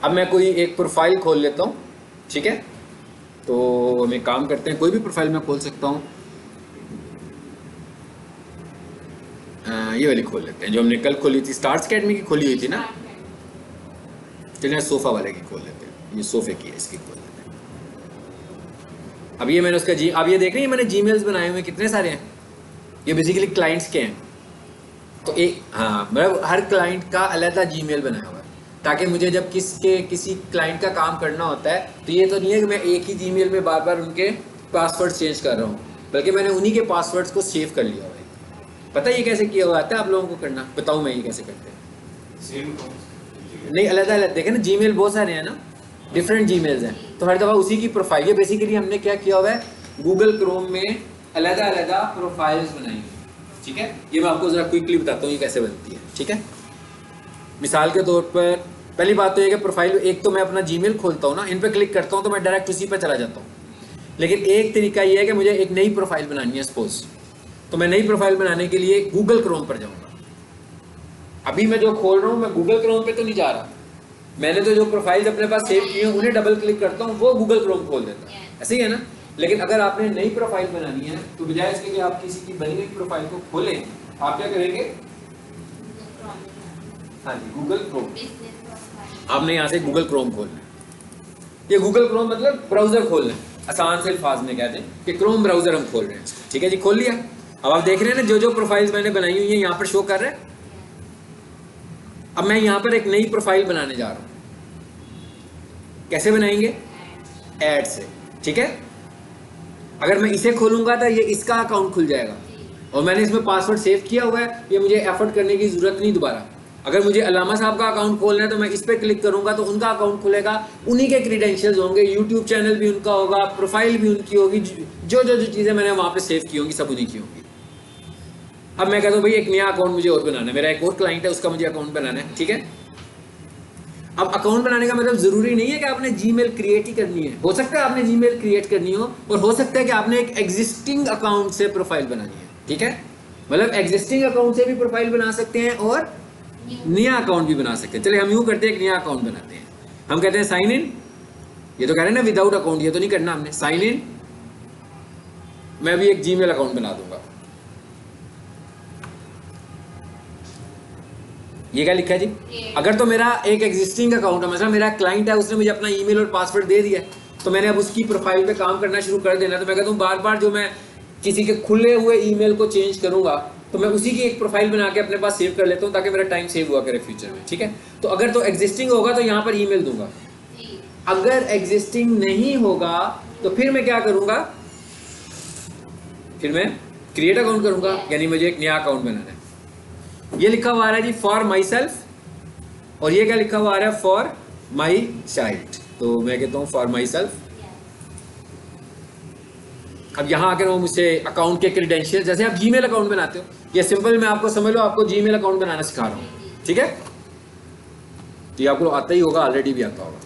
अब मैं कोई एक प्रोफाइल खोल लेता हूँ, ठीक है। तो हम एक काम करते हैं, कोई भी प्रोफाइल मैं खोल सकता हूँ। ये वाली खोल लेते हैं जो हमने कल खोली थी, स्टार्स अकेडमी की खोली हुई थी ना। चलिए सोफ़ा वाले की खोल लेते हैं, ये सोफ़े की है, इसकी खोल लेते हैं। अब ये मैंने उसका अब ये देख रहे हैं मैंने जीमेल्स बनाए हुए कितने सारे हैं। ये बेसिकली क्लाइंट्स के हैं। तो एक, हाँ, मतलब हर क्लाइंट का अलग जीमेल बनाया हुआ है, ताकि मुझे जब किसी क्लाइंट का काम करना होता है तो ये तो नहीं है कि मैं एक ही जीमेल में बार बार उनके पासवर्ड चेंज कर रहा हूँ, बल्कि मैंने उन्हीं के पासवर्ड्स को सेव कर लिया हुआ है। पता है ये कैसे किया हुआ आता है आप लोगों को करना? बताऊँ मैं ये कैसे करते हैं? नहीं, अलग अलग देखे ना, जीमेल बहुत सारे हैं ना, डिफरेंट जीमेल्स हैं, तो हर दफ़ा उसी की प्रोफाइल, ये बेसिकली हमने क्या किया हुआ है, गूगल क्रोम में अलग अलग प्रोफाइल्स बनाई हैं, ठीक है। ये मैं आपको ज़रा क्विकली बताता हूँ ये कैसे बनती है, ठीक है। मिसाल के तौर पर पहली बात तो ये कि प्रोफाइल, एक तो मैं अपना जीमेल खोलता हूँ ना, इन पर क्लिक करता हूँ तो मैं डायरेक्ट उसी पर चला जाता हूँ। लेकिन एक तरीका ये है कि मुझे एक नई प्रोफाइल बनानी है सपोज, तो मैं नई प्रोफाइल बनाने के लिए गूगल क्रोम पर जाऊँगा। अभी मैं जो खोल रहा हूँ मैं गूगल क्रोम पे तो नहीं जा रहा, मैंने तो जो प्रोफाइल्स अपने पास सेव की हैं उन्हें डबल क्लिक करता हूँ, वो गूगल क्रोम खोल देता है, ऐसे ही है ना। लेकिन अगर आपने नई प्रोफाइल बनानी है तो बजाय इसके कि आप किसी की बनी हुई प्रोफाइल को खोलें, आप क्या करेंगे? हाँ जी, गूगल क्रोम। आपने यहाँ से गूगल क्रोम खोलना है। ये गूगल क्रोम मतलब ब्राउजर खोलना है, आसान से अल्फाज में कहते हैं कि क्रोम ब्राउजर हम खोल रहे हैं, ठीक है जी, खोल लिया। अब आप देख रहे हैं ना जो जो प्रोफाइल्स मैंने बनाई हुई है यहाँ पर शो कर रहे हैं। अब मैं यहाँ पर एक नई प्रोफाइल बनाने जा रहा हूँ, कैसे बनाएंगे? ऐड से, ठीक है। अगर मैं इसे खोलूंगा तो ये इसका अकाउंट खुल जाएगा और मैंने इसमें पासवर्ड सेव किया हुआ है, ये मुझे एफर्ट करने की ज़रूरत नहीं दोबारा। अगर मुझे अलामा साहब का अकाउंट खोलना है तो मैं इस पर क्लिक करूंगा तो उनका अकाउंट खुलेगा, उन्हीं के क्रीडेंशियल्स होंगे, यूट्यूब चैनल भी उनका होगा, प्रोफाइल भी उनकी होगी, जो जो जो चीज़ें मैंने वहाँ पर सेव की होंगी सब उन्हीं की होंगी। अब मैं कहता हूँ भाई एक नया अकाउंट मुझे और बनाना है, मेरा एक और क्लाइंट है उसका मुझे अकाउंट बनाना है, ठीक है। अब अकाउंट बनाने का मतलब जरूरी नहीं है कि आपने जीमेल क्रिएट ही करनी है, हो सकता है आपने जीमेल क्रिएट करनी हो और हो सकता है कि आपने एक एग्जिस्टिंग अकाउंट से प्रोफाइल बनानी है, ठीक है। मतलब एग्जिस्टिंग अकाउंट से भी प्रोफाइल बना सकते हैं और नया अकाउंट भी बना सकते हैं। चलिए हम यूं करते हैं, एक नया अकाउंट बनाते हैं, हम कहते हैं साइन इन। ये तो कह रहे हैं ना विदाउट अकाउंट, ये तो नहीं करना हमने, साइन इन। मैं भी एक जीमेल अकाउंट बना दूंगा। ये क्या लिखा है जी? अगर तो मेरा एक एग्जिस्टिंग अकाउंट है, मतलब मेरा क्लाइंट है, उसने मुझे अपना ईमेल और पासवर्ड दे दिया, तो मैंने अब उसकी प्रोफाइल पे काम करना शुरू कर देना, तो मैं कहता हूँ बार बार जो मैं किसी के खुले हुए ईमेल को चेंज करूंगा तो मैं उसी की एक प्रोफाइल बना के अपने पास सेव कर लेता हूँ ताकि मेरा टाइम सेव हुआ करे फ्यूचर में, ठीक है। तो अगर तो एग्जिस्टिंग होगा तो यहाँ पर ईमेल दूंगा, अगर एग्जिस्टिंग नहीं होगा तो फिर मैं क्या करूंगा, फिर मैं क्रिएट अकाउंट करूंगा, यानी मुझे एक नया अकाउंट बनाना है। ये लिखा हुआ आ रहा है जी फॉर माई सेल्फ, और ये क्या लिखा हुआ आ रहा है? For my child. तो मैं कहता हूँ फॉर माई सेल्फ। अब यहाँ आकर वो मुझसे अकाउंट के क्रेडेंशियल, जैसे आप जीमेल अकाउंट बनाते हो, ये सिंपल मैं आपको समझ लो, आपको जीमेल अकाउंट बनाना सिखा रहा हूँ, ठीक है। तो ये आपको आता ही होगा, ऑलरेडी भी आता होगा।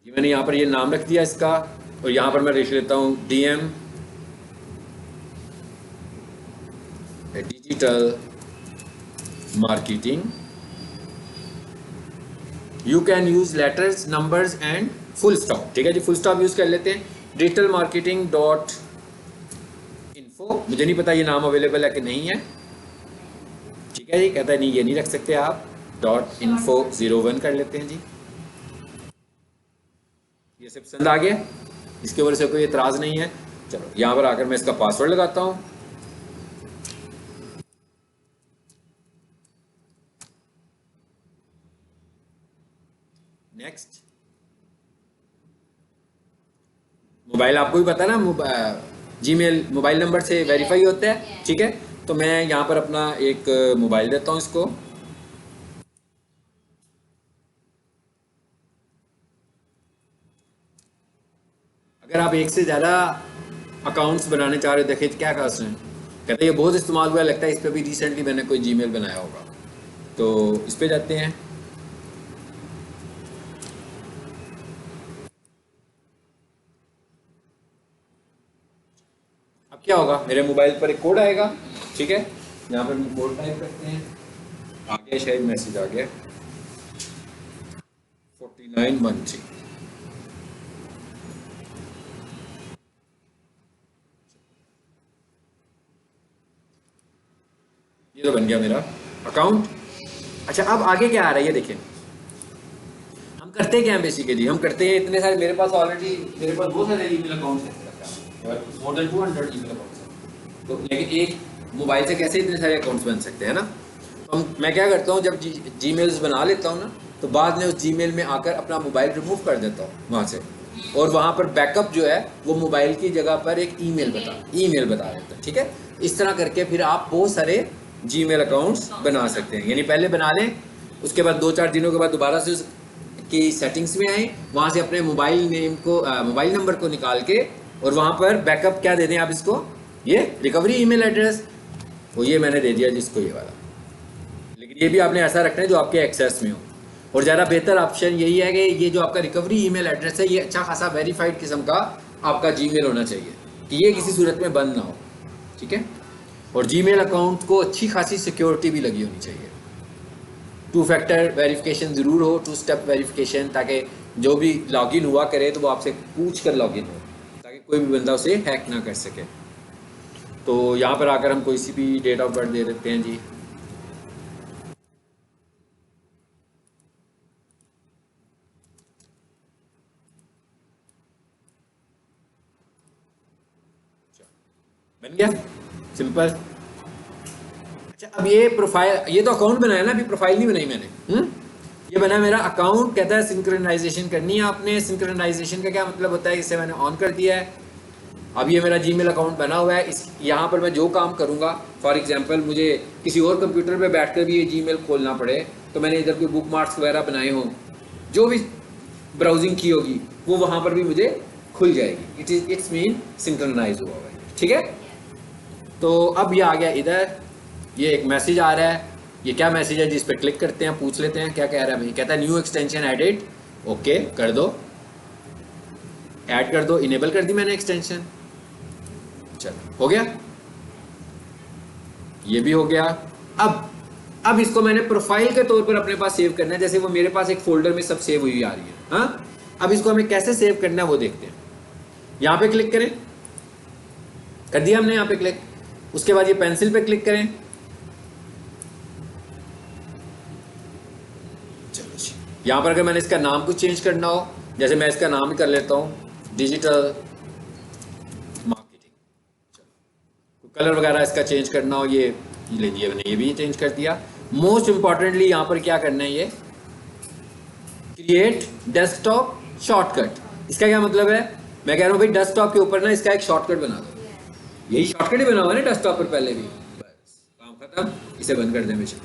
ये मैंने यहाँ पर ये नाम रख दिया इसका, और यहाँ पर मैं लिख लेता हूँ DM digital marketing. You can use letters, numbers and full stop, ठीक है जी, फुल स्टॉप यूज कर लेते हैं। डिजिटल मार्केटिंग डॉट इन्फो, मुझे नहीं पता ये नाम अवेलेबल है कि नहीं है, ठीक है जी। कहता है नहीं ये नहीं रख सकते आप, .info01 कर लेते हैं जी। ये सब पसंद आ गया, इसके वजह से कोई एतराज नहीं है। चलो यहाँ पर आकर मैं इसका पासवर्ड लगाता हूँ। नेक्स्ट। मोबाइल आपको भी पता है ना, जीमेल मोबाइल नंबर से वेरीफाई होता है, ठीक है। तो मैं यहाँ पर अपना एक मोबाइल देता हूँ इसको। अगर आप एक से ज़्यादा अकाउंट्स बनाने चाह रहे हो, देखिए क्या कर हैं, कहते हैं ये बहुत इस्तेमाल हुआ, लगता है इस पर भी रिसेंटली मैंने कोई जीमेल बनाया होगा, तो इस पर जाते हैं। अब क्या होगा, मेरे मोबाइल पर एक कोड आएगा, ठीक है। यहाँ पर हम कोड टाइप करते हैं, आ गया, शायद मैसेज आ गया। 4913। ये तो बन गया मेरा अकाउंट। अच्छा, अब आगे क्या आ रहा है ये देखिए। हम करते क्या हैं बेसिकली, हम करते हैं इतने सारे, मेरे पास ऑलरेडी मेरे पास बहुत सारे ईमेल अकाउंट्स हैं, मोर देन 200 ईमेल अकाउंट्स हैं। तो लेकिन एक मोबाइल से कैसे इतने सारे अकाउंट्स बन सकते हैं ना। तो मैं क्या करता हूँ, जब जीमेल्स बना लेता हूँ ना, तो बाद में उस जीमेल में आकर अपना मोबाइल रिमूव कर देता हूँ वहाँ से, और वहाँ पर बैकअप जो है वो मोबाइल की जगह पर एक ईमेल बता देता है। ठीक है, इस तरह करके फिर आप बहुत सारे जीमेल अकाउंट्स बना सकते हैं। यानी पहले बना लें, उसके बाद 2-4 दिनों के बाद दोबारा से की सेटिंग्स में आए, वहाँ से अपने मोबाइल नेम को मोबाइल नंबर को निकाल के, और वहाँ पर बैकअप क्या दे दें आप इसको, ये रिकवरी ईमेल एड्रेस, वो ये मैंने दे दिया जिसको ये वाला। लेकिन ये भी आपने ऐसा रखना है जो आपके एक्सेस में हो, और ज़्यादा बेहतर ऑप्शन यही है कि ये जो आपका रिकवरी ईमेल एड्रेस है ये अच्छा खासा वेरीफाइड किस्म का आपका जीमेल होना चाहिए, कि ये किसी सूरत में बंद ना हो। ठीक है, और जीमेल अकाउंट को अच्छी खासी सिक्योरिटी भी लगी होनी चाहिए। 2 फैक्टर वेरिफिकेशन ज़रूर हो, 2 स्टेप वेरिफिकेशन, ताकि जो भी लॉगिन हुआ करे तो वो आपसे पूछ कर लॉगिन हो, ताकि कोई भी बंदा उसे हैक ना कर सके। तो यहाँ पर आकर हम कोई सी भी डेट ऑफ बर्थ दे देते हैं जी। बन गया, सिंपल। अच्छा, अब ये प्रोफाइल, ये तो अकाउंट बनाया ना, अभी प्रोफाइल नहीं बनाई मैंने। ये बना मेरा अकाउंट, कहता है सिंक्रोनाइजेशन करनी है आपने। सिंक्रोनाइजेशन का क्या मतलब होता है, इसे मैंने ऑन कर दिया है। अब ये मेरा जीमेल अकाउंट बना हुआ है, इस यहाँ पर मैं जो काम करूँगा, फॉर एग्जांपल मुझे किसी और कंप्यूटर पे बैठकर भी ये जीमेल खोलना पड़े, तो मैंने इधर कोई बुक मार्क्स वगैरह बनाए हों, जो भी ब्राउजिंग की होगी वो वहाँ पर भी मुझे खुल जाएगी। इट्स मीन सिंक्रोनाइज हुआ हुआ है। ठीक है, तो अब ये आ गया इधर, ये एक मैसेज आ रहा है। ये क्या मैसेज है, जिस पर क्लिक करते हैं, पूछ लेते हैं क्या कह रहा है भाई। कहता है न्यू एक्सटेंशन एडिट, ओके कर दो, ऐड कर दो, इनेबल कर दी मैंने एक्सटेंशन। चलो हो गया, ये भी हो गया। अब इसको मैंने प्रोफाइल के तौर पर अपने पास सेव करना है, जैसे वो मेरे पास एक फोल्डर में सब सेव हुई आ रही है। हाँ, अब इसको हमें कैसे सेव करना है वो देखते हैं। यहाँ पे क्लिक करें, कर दिया हमने यहाँ पे क्लिक। उसके बाद ये पेंसिल पे क्लिक करें। चलो जी, यहाँ पर अगर मैंने इसका नाम कुछ चेंज करना हो, जैसे मैं इसका नाम ही कर लेता हूँ डिजिटल मार्केटिंग। कलर वगैरह इसका चेंज करना हो, ये ले लिया मैंने, ये भी चेंज कर दिया। मोस्ट इंपॉर्टेंटली यहाँ पर क्या करना है, ये क्रिएट डेस्कटॉप शॉर्टकट। इसका क्या मतलब है, मैं कह रहा हूँ भाई डेस्कटॉप के ऊपर ना इसका एक शॉर्टकट बना दो। यही शॉर्टकट ही बना हुआ है ना डेस्कटॉप पर पहले भी, बस काम खत्म, इसे बंद कर दें हमेशा।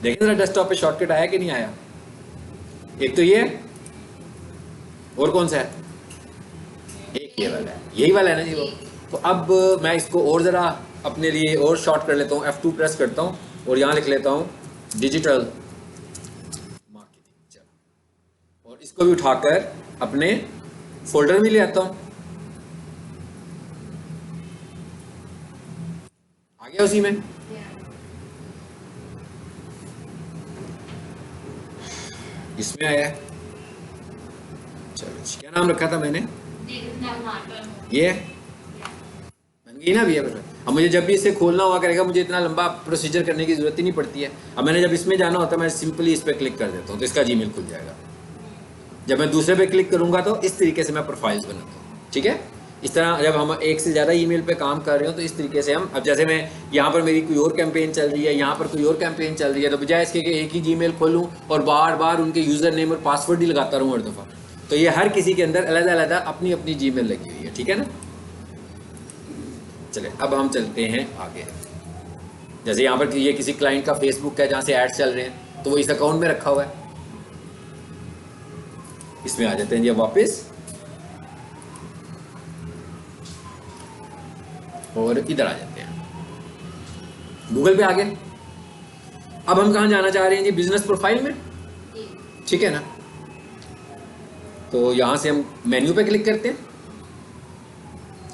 देखें जरा डेस्कटॉप पे शॉर्टकट आया कि नहीं आया। एक तो ये, और कौन सा है, एक ये वाला है, यही वाला है ना जी वो। तो अब मैं इसको और ज़रा अपने लिए और शॉर्ट कर लेता हूँ, F2 प्रेस करता हूँ और यहाँ लिख लेता हूँ डिजिटल मार्केटिंग। चलो, और इसको भी उठाकर अपने फोल्डर में ले आता हूँ। आ गया उसी में। इसमें आया। चलो, क्या नाम रखा था मैंने, ये बन गई ना भैया। अब मुझे जब भी इसे खोलना हुआ करेगा, मुझे इतना लंबा प्रोसीजर करने की जरूरत ही नहीं पड़ती है। अब मैंने जब इसमें जाना होता है, मैं सिंपली इस पर क्लिक कर देता हूँ तो इसका जीमेल खुल जाएगा। जब मैं दूसरे पे क्लिक करूँगा तो इस तरीके से मैं प्रोफाइल्स बनाता हूँ। ठीक है, इस तरह जब हम एक से ज़्यादा ईमेल पे काम कर रहे हो तो इस तरीके से हम, अब जैसे मैं यहाँ पर मेरी कोई और कैंपेन चल रही है, यहाँ पर कोई और कैंपेन चल रही है, तो बजाय इसके कि एक ही जीमेल खोलूँ और बार बार उनके यूज़र नेम और पासवर्ड ही लगाता रहूँ हर दफ़ा, तो ये हर किसी के अंदर अलग-अलग अपनी अपनी जीमेल लगी हुई है। ठीक है ना। चले, अब हम चलते हैं आगे। जैसे यहाँ पर ये किसी क्लाइंट का फेसबुक है जहाँ से एड्स चल रहे हैं, तो वो इस अकाउंट में रखा हुआ है। इसमें आ जाते हैं ये वापस, और इधर आ जाते हैं, गूगल पे आ गए। अब हम कहाँ जाना चाह रहे हैं जी, बिजनेस प्रोफाइल में। ठीक है ना, तो यहाँ से हम मेन्यू पे क्लिक करते हैं,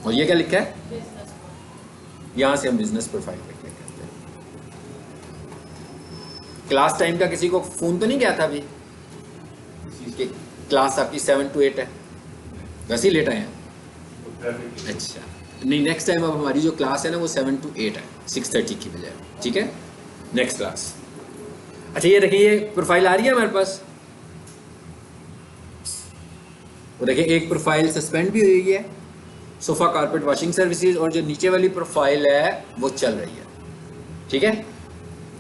और ये क्या लिखा है, यहाँ से हम बिजनेस प्रोफाइल पे क्लिक करते हैं। क्लास टाइम का किसी को फोन तो नहीं गया था अभी, कि क्लास आपकी 7 to 8 है, वैसे ही लेट आए हैं। अच्छा नहीं, नेक्स्ट टाइम अब हमारी जो क्लास है ना वो 7 to 8 है, 6:30 की बजाय, ठीक है, नेक्स्ट क्लास। अच्छा ये देखिए, ये प्रोफाइल आ रही है हमारे पास, वो देखिए एक प्रोफाइल सस्पेंड भी हुई है, सोफा कारपेट वॉशिंग सर्विसेज, और जो नीचे वाली प्रोफाइल है वो चल रही है, ठीक है,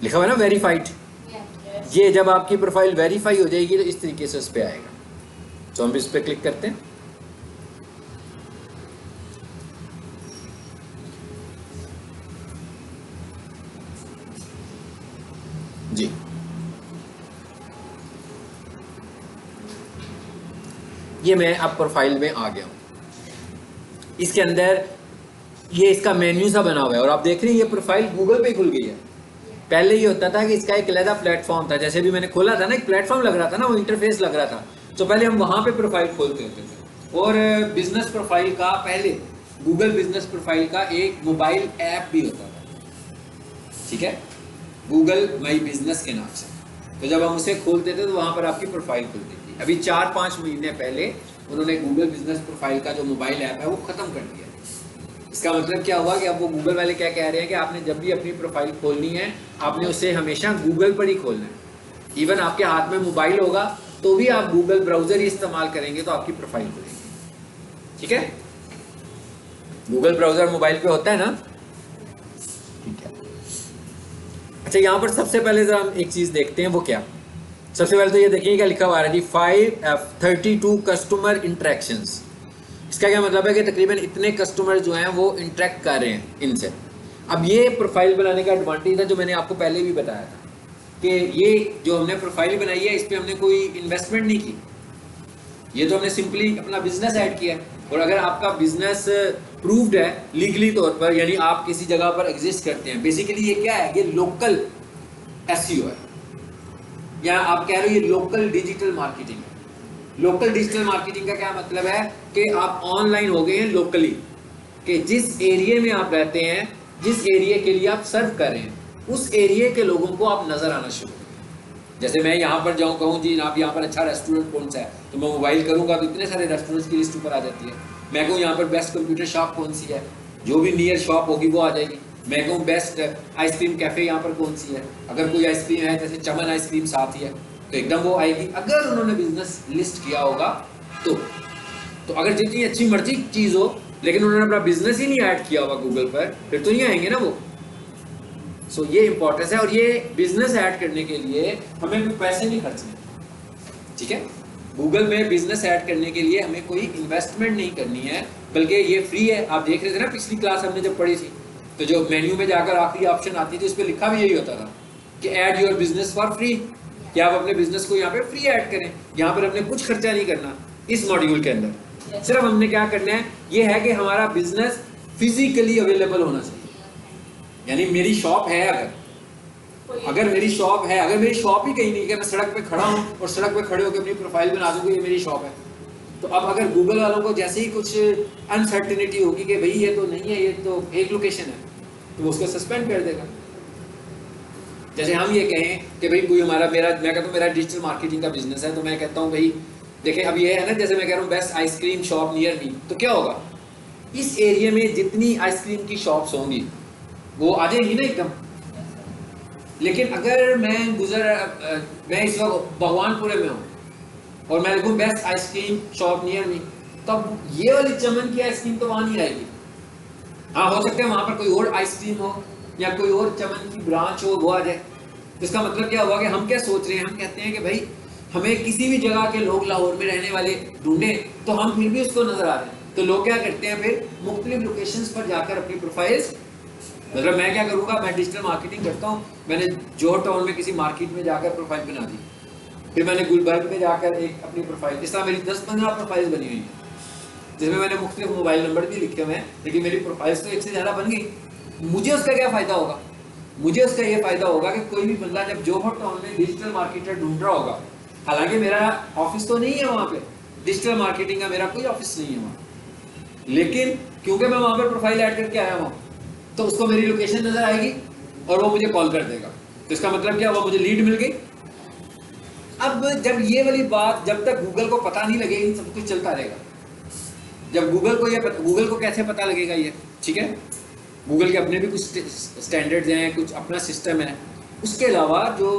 लिखा हुआ है ना वेरीफाइड। ये जब आपकी प्रोफाइल वेरीफाई हो जाएगी तो इस तरीके से उस पर आएगा। तो हम इस पर क्लिक करते हैं, जी ये मैं अब प्रोफाइल में आ गया हूँ। इसके अंदर ये इसका मेन्यू सा बना हुआ है, और आप देख रहे हैं ये प्रोफाइल गूगल पे खुल गई है। पहले ये होता था कि इसका एक अलग प्लेटफॉर्म था, जैसे भी मैंने खोला था ना, एक प्लेटफॉर्म लग रहा था ना, वो इंटरफेस लग रहा था, तो पहले हम वहाँ पे प्रोफाइल खोलते होते थे। और बिजनेस प्रोफाइल का पहले गूगल बिजनेस प्रोफाइल का एक मोबाइल ऐप भी होता था, ठीक है, गूगल माई बिजनेस के नाम से। तो जब हम उसे खोलते थे तो वहाँ पर आपकी प्रोफाइल खुलती थी। अभी 4-5 महीने पहले उन्होंने गूगल बिजनेस प्रोफाइल का जो मोबाइल ऐप है वो ख़त्म कर दिया। इसका मतलब क्या हुआ कि अब वो गूगल वाले क्या कह रहे हैं कि आपने जब भी अपनी प्रोफाइल खोलनी है आपने उसे हमेशा गूगल पर ही खोलना है। इवन आपके हाथ में मोबाइल होगा तो भी आप गूगल ब्राउजर ही इस्तेमाल करेंगे तो आपकी प्रोफाइल खुलेगी, ठीक है। गूगल ब्राउजर मोबाइल पे होता है ना, ठीक है। अच्छा यहाँ पर सबसे पहले जरा हम एक चीज देखते हैं, वो क्या, सबसे पहले तो ये देखिए क्या लिखा हुआ है जी, 532 कस्टमर इंटरेक्शंस। इसका क्या मतलब है कि तकरीबन इतने कस्टमर जो हैं वो इंटरेक्ट कर रहे हैं इनसे। अब ये प्रोफाइल बनाने का एडवांटेज है जो मैंने आपको पहले भी बताया था कि ये जो हमने प्रोफाइल बनाई है इस पर हमने कोई इन्वेस्टमेंट नहीं की, ये तो हमने सिंपली अपना बिजनेस ऐड किया है। और अगर आपका बिजनेस प्रूव्ड है लीगली तौर पर, यानी आप किसी जगह पर एग्जिस्ट करते हैं, बेसिकली ये क्या है, ये लोकल एसईओ है, या आप कह रहे हो ये लोकल डिजिटल मार्केटिंग है। लोकल डिजिटल मार्केटिंग का क्या मतलब है कि आप ऑनलाइन हो गए हैं लोकली, कि जिस एरिया में आप रहते हैं, जिस एरिया के लिए आप सर्व कर रहे हैं, उस एरिया के लोगों को आप नजर आना शुरू करें। जैसे मैं यहाँ पर जाऊँ, कहूँ जी आप यहाँ पर अच्छा रेस्टोरेंट कौन सा है, तो मैं मोबाइल करूँगा तो इतने सारे रेस्टोरेंट्स की लिस्ट ऊपर आ जाती है। मैं कहूँ यहाँ पर बेस्ट कंप्यूटर शॉप कौन सी है, जो भी नियर शॉप होगी वो आ जाएगी। मैं कहूँ बेस्ट आइसक्रीम कैफे यहाँ पर कौन सी है, अगर कोई आइसक्रीम है जैसे चमन आइसक्रीम साथ ही है तो एकदम वो आएगी, अगर उन्होंने बिजनेस लिस्ट किया होगा तो अगर जितनी अच्छी मर्जी चीज हो लेकिन उन्होंने अपना बिजनेस ही नहीं ऐड किया होगा गूगल पर, फिर तो नहीं आएंगे ना वो। सो ये इंपॉर्टेंस है, और ये बिजनेस ऐड करने के लिए हमें कोई पैसे नहीं खर्चने, ठीक है। गूगल में बिजनेस ऐड करने के लिए हमें कोई इन्वेस्टमेंट नहीं करनी है, बल्कि ये फ्री है। आप देख रहे थे ना पिछली क्लास हमने जब पढ़ी थी, तो जो मेन्यू में जाकर आखिरी ऑप्शन आती थी उस पर लिखा भी यही होता था कि add your business for free, कि आप अपने बिजनेस को यहाँ पे फ्री ऐड करें। यहाँ पर हमने कुछ खर्चा नहीं करना इस मॉड्यूल के अंदर, सिर्फ हमने क्या करना है, ये है कि हमारा बिजनेस फिजिकली अवेलेबल होना चाहिए। यानी मेरी शॉप है, अगर मेरी शॉप है, अगर मेरी शॉप ही कहीं नहीं है, मैं सड़क पे खड़ा हूँ और सड़क पे खड़े होकर अपनी प्रोफाइल बना दूंगा ये मेरी शॉप है, तो अब अगर गूगल वालों को जैसे ही कुछ अनसर्टेनिटी होगी कि भाई ये तो नहीं है, ये तो एक लोकेशन है, तो वो उसको सस्पेंड कर देगा। जैसे हम ये कहें कि भाई कोई मैं कहता हूँ मेरा डिजिटल मार्केटिंग का बिजनेस है, तो मैं कहता हूँ भाई देखें अब ये है ना, जैसे मैं कह रहा हूँ best ice cream shop near me, तो क्या होगा, इस एरिया में जितनी आइसक्रीम की शॉप्स होंगी वो आ जाएंगी ना एकदम। लेकिन अगर मैं इस वक्त भगवानपुरे में हूँ और मैं लिखूँ best ice cream shop near me, तब ये वाली चमन की आइसक्रीम तो वहाँ नहीं आएगी। हाँ हो सकता है वहाँ पर कोई और आइसक्रीम हो या कोई और चमन की ब्रांच हो, वो आ जाए। तो इसका मतलब क्या हुआ कि हम क्या सोच रहे हैं, हम कहते हैं कि भाई हमें किसी भी जगह के लोग लाहौर में रहने वाले ढूंढे, तो हम फिर भी उसको नजर आ रहे हैं, तो लोग क्या करते हैं फिर मुख्तलिफ लोकेशंस पर जाकर अपनी प्रोफाइल्स, मतलब मैं क्या करूँगा, मैं डिजिटल मार्केटिंग करता हूँ, मैंने जोहर टाउन में किसी मार्केट में जाकर प्रोफाइल बना दी, फिर मैंने गुलबर्ग में जाकर एक अपनी प्रोफाइल, इस तरह मेरी 10-15 प्रोफाइल बनी हुई है जिसमें मैंने मुख्तलिफ मोबाइल नंबर भी लिखे हुए हैं, लेकिन मेरी प्रोफाइल्स तो एक से ज़्यादा बन गई। मुझे उसका क्या फ़ायदा होगा, मुझे उसका ये फ़ायदा होगा कि कोई भी बंदा जब जोहर टाउन में डिजिटल मार्केटर ढूंढ रहा होगा, हालांकि मेरा ऑफिस तो नहीं है वहाँ पे, डिजिटल मार्केटिंग का मेरा कोई ऑफिस नहीं है वहाँ, लेकिन क्योंकि मैं वहाँ पर प्रोफाइल ऐड करके आया हूँ तो उसको मेरी लोकेशन नज़र आएगी और वो मुझे कॉल कर देगा। तो इसका मतलब क्या हुआ, मुझे लीड मिल गई। अब जब ये वाली बात, जब तक गूगल को पता नहीं लगेगी सब कुछ चलता रहेगा। जब गूगल को कैसे पता लगेगा ये, ठीक है, गूगल के अपने भी कुछ स्टैंडर्ड्स हैं, कुछ अपना सिस्टम है, उसके अलावा जो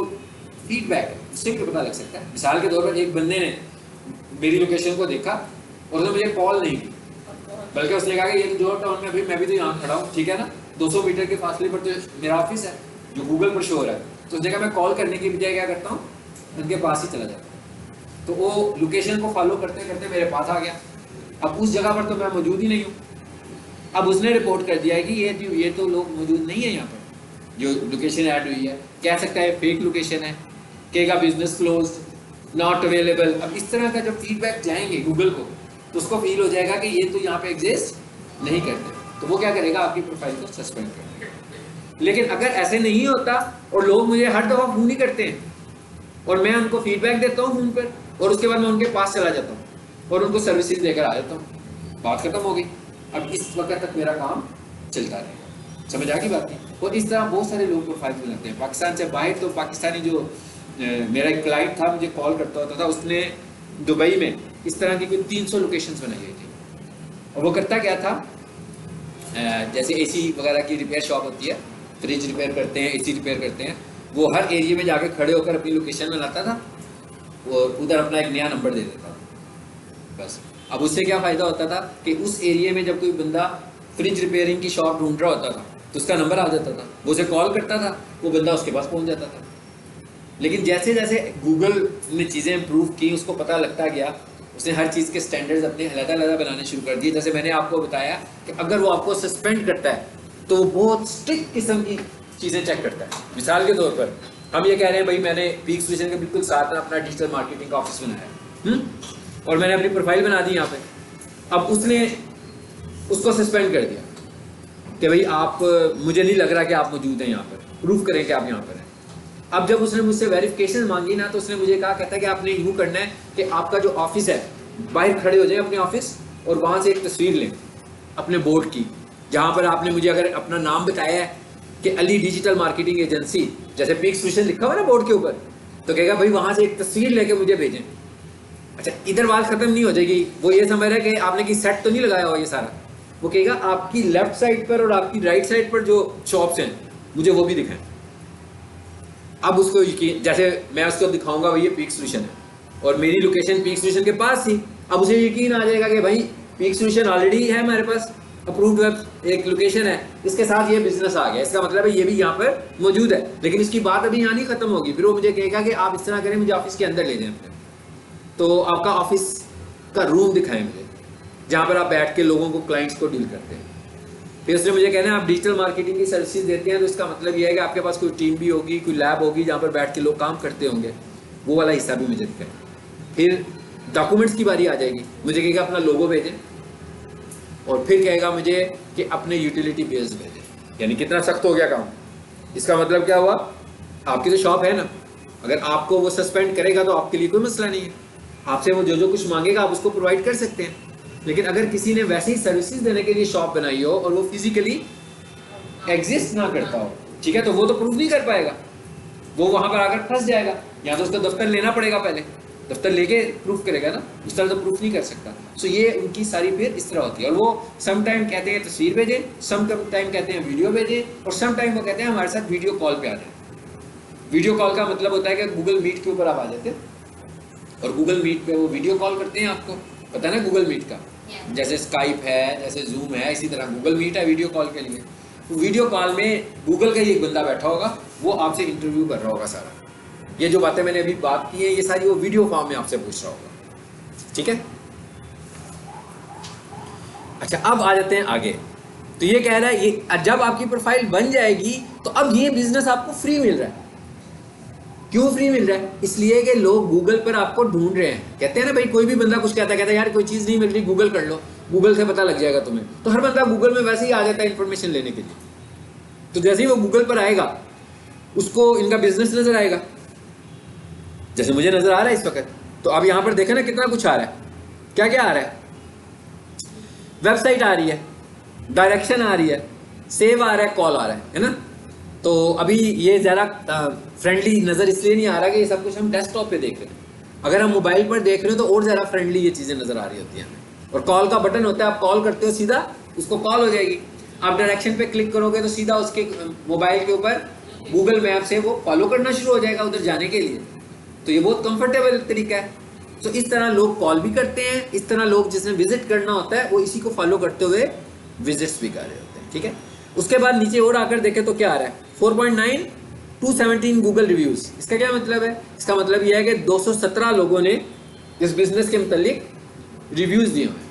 फीडबैक है उससे भी पता लग सकता है। मिसाल के तौर पर एक बंदे ने मेरी लोकेशन को देखा और उसने मुझे कॉल नहीं की, बल्कि उसने कहा कि ये तो जो टाउन में, अभी मैं भी तो यहाँ खड़ा हूँ, ठीक है ना, 200 मीटर के फासले पर तो मेरा ऑफिस है जो गूगल पर शो हो रहा है। तो उसने कहा मैं कॉल करने की बजाय क्या करता हूँ, उनके पास ही चला जाता हूँ। तो वो लोकेशन को फॉलो करते करते मेरे पास आ गया। अब उस जगह पर तो मैं मौजूद ही नहीं हूँ। अब उसने रिपोर्ट कर दिया है कि ये तो लोग मौजूद नहीं है यहाँ पर, जो लोकेशन ऐड हुई है। कह सकता है फेक लोकेशन है, कहेगा बिजनेस क्लोज, नॉट अवेलेबल। अब इस तरह का जब फीडबैक जाएंगे गूगल को तो उसको फील हो जाएगा कि ये तो यहाँ पे एग्जिस्ट नहीं करते, तो वो क्या करेगा, आपकी प्रोफाइल को सस्पेंड कर देगा। लेकिन अगर ऐसे नहीं होता और लोग मुझे हर दफ़ा फ़ोन ही करते हैं और मैं उनको फीडबैक देता हूँ फ़ोन पर और उसके बाद मैं उनके पास चला जाता हूँ और उनको सर्विसेज देकर आ जाता हूँ, बात खत्म हो गई। अब इस वक्त तक मेरा काम चलता रहेगा। समझ आ गई बात नहीं। और इस तरह बहुत सारे लोग प्रोफाइल बनाते हैं पाकिस्तान से बाहर। तो पाकिस्तानी जो मेरा एक क्लाइंट था, मुझे कॉल करता होता था, उसने दुबई में इस तरह की कोई 300 लोकेशंस बनाई हुई थी। और वो करता क्या था, जैसे एसी वगैरह की रिपेयर शॉप होती है, फ्रिज रिपेयर करते हैं, एसी रिपेयर करते हैं, वो हर एरिया में जाके खड़े होकर अपनी लोकेशन बनाता था और उधर अपना एक नया नंबर दे देता था बस। अब उससे क्या फ़ायदा होता था कि उस एरिया में जब कोई बंदा फ्रिज रिपेयरिंग की शॉप ढूंढ रहा होता था तो उसका नंबर आ जाता था, वो उसे कॉल करता था, वो बंदा उसके पास पहुंच जाता था। लेकिन जैसे जैसे गूगल ने चीज़ें इम्प्रूव की, उसको पता लगता गया, उसने हर चीज़ के स्टैंडर्ड्स अपने अलग-अलग बनाने शुरू कर दिए। जैसे मैंने आपको बताया कि अगर वो आपको सस्पेंड करता है तो वो बहुत स्ट्रिक्ट किस्म की चीज़ें चेक करता है। मिसाल के तौर पर हम ये कह रहे हैं भाई मैंने पीक सोल्यूशन के बिल्कुल साथ में अपना डिजिटल मार्केटिंग का ऑफिस बनाया है, और मैंने अपनी प्रोफाइल बना दी यहाँ पे। अब उसने उसको सस्पेंड कर दिया कि भाई आप, मुझे नहीं लग रहा कि आप मौजूद हैं यहाँ पर, प्रूफ करें कि आप यहाँ पर हैं। अब जब उसने मुझसे वेरिफिकेशन मांगी ना, तो उसने मुझे कहा, कहता है कि आपने यूँ करना है कि आपका जो ऑफिस है, बाहर खड़े हो जाए अपने ऑफिस और वहाँ से एक तस्वीर लें अपने बोर्ड की, जहाँ पर आपने मुझे अगर अपना नाम बताया है कि अली डिजिटल मार्केटिंग एजेंसी, जैसे पीक सोल्यूशन लिखा हुआ ना बोर्ड के ऊपर, तो कहेगा भाई वहाँ से एक तस्वीर लेके मुझे भेजें। अच्छा, इधर बात खत्म नहीं हो जाएगी, वो ये समझ रहा है कि आपने की सेट तो नहीं लगाया हुआ ये सारा। वो कहेगा आपकी लेफ्ट साइड पर और आपकी राइट साइड पर जो शॉप्स हैं मुझे वो भी दिखाएं। अब उसको यकीन, जैसे मैं उसको दिखाऊंगा भाई ये पीक सोल्यूशन है और मेरी लोकेशन पीक सोल्यूशन के पास थी, अब उसे यकीन आ जाएगा कि भाई पीक सोल्यूशन ऑलरेडी है हमारे पास, अप्रूव्ड वेब एक लोकेशन है, इसके साथ ये बिजनेस आ गया, इसका मतलब है ये भी यहाँ पर मौजूद है। लेकिन इसकी बात अभी यहाँ नहीं खत्म होगी, फिर वो मुझे कहेगा कि आप इस तरह करें, मुझे ऑफिस के अंदर ले जाएं, तो आपका ऑफिस का रूम दिखाएं मुझे, जहाँ पर आप बैठ के लोगों को, क्लाइंट्स को डील करते हैं। फिर उसने मुझे कहना है आप डिजिटल मार्केटिंग की सर्विसेज देते हैं, तो इसका मतलब ये है कि आपके पास कोई टीम भी होगी, कोई लैब होगी जहाँ पर बैठ के लोग काम करते होंगे, वो वाला हिस्सा भी मुझे दिखाएं। फिर डॉक्यूमेंट्स की बारी आ जाएगी, मुझे कहेगा अपना लोगो भेजें और फिर कहेगा मुझे कि अपने यूटिलिटी बिल्स भेजें। यानी कितना सख्त हो गया काम। इसका मतलब क्या हुआ, आपकी तो शॉप है ना, अगर आपको वो सस्पेंड करेगा तो आपके लिए कोई मसला नहीं है, आपसे वो जो कुछ मांगेगा आप उसको प्रोवाइड कर सकते हैं। लेकिन अगर किसी ने वैसे ही सर्विसेज देने के लिए शॉप बनाई हो और वो फिजिकली एग्जिस्ट ना करता हो, ठीक है, तो वो तो प्रूफ नहीं कर पाएगा, वो वहां पर आकर फंस जाएगा। या तो उसका दफ्तर लेना पड़ेगा, पहले दफ्तर लेके प्रूफ करेगा ना, उस तरह तो प्रूफ नहीं कर सकता। सो ये उनकी सारी फिर इस तरह होती है। और वो सम टाइम कहते हैं तस्वीर भेजें, सम टाइम कहते हैं वीडियो भेजें, और सम टाइम वो कहते हैं हमारे साथ वीडियो कॉल पे आ जाए। वीडियो कॉल का मतलब होता है कि गूगल मीट के ऊपर आप आ जाते हैं और गूगल मीट पे वो वीडियो कॉल करते हैं। आपको पता है ना गूगल मीट का, जैसे स्काइप है, जैसे जूम है, इसी तरह गूगल मीट है वीडियो कॉल के लिए। तो वीडियो कॉल में गूगल का ही एक बंदा बैठा होगा, वो आपसे इंटरव्यू कर रहा होगा सारा। ये जो बातें मैंने अभी बात की है ये सारी वो वीडियो फॉर्म में आपसे पूछ रहा होगा, ठीक है। अच्छा, अब आ जाते हैं आगे। तो ये कह रहा है ये जब आपकी प्रोफाइल बन जाएगी तो अब ये बिजनेस आपको फ्री मिल रहा है। क्यों फ्री मिल रहा है? इसलिए कि लोग गूगल पर आपको ढूंढ रहे हैं। कहते हैं ना भाई, कोई भी बंदा कुछ कहता है यार कोई चीज़ नहीं मिल रही, गूगल कर लो, गूगल से पता लग जाएगा तुम्हें। तो हर बंदा गूगल में वैसे ही आ जाता है इन्फॉर्मेशन लेने के लिए। तो जैसे ही वो गूगल पर आएगा उसको इनका बिजनेस नजर आएगा, जैसे मुझे नजर आ रहा है इस वक्त। तो अब यहाँ पर देखें ना कितना कुछ आ रहा है, क्या क्या आ रहा है। वेबसाइट आ रही है, डायरेक्शन आ रही है, सेव आ रहा है, कॉल आ रहा है ना। तो अभी ये ज़रा फ्रेंडली नज़र इसलिए नहीं आ रहा कि ये सब कुछ हम डेस्कटॉप पे देख रहे हैं। अगर हम मोबाइल पर देख रहे हो तो और ज़्यादा फ्रेंडली ये चीज़ें नज़र आ रही होती हैं हमें। और कॉल का बटन होता है, आप कॉल करते हो सीधा उसको कॉल हो जाएगी। आप डायरेक्शन पे क्लिक करोगे तो सीधा उसके मोबाइल के ऊपर गूगल मैप से वो फॉलो करना शुरू हो जाएगा उधर जाने के लिए। तो ये बहुत कंफर्टेबल तरीका है। तो इस तरह लोग कॉल भी करते हैं, इस तरह लोग जिसमें विजिट करना होता है वो इसी को फॉलो करते हुए विजिट्स भी कर रहे होते हैं। ठीक है, उसके बाद नीचे और आकर देखें तो क्या आ रहा है, 4.9 217 गूगल रिव्यूज़। इसका क्या मतलब है? इसका मतलब यह है कि 217 लोगों ने इस बिजनेस के मुतालिक रिव्यूज़ दिए हैं।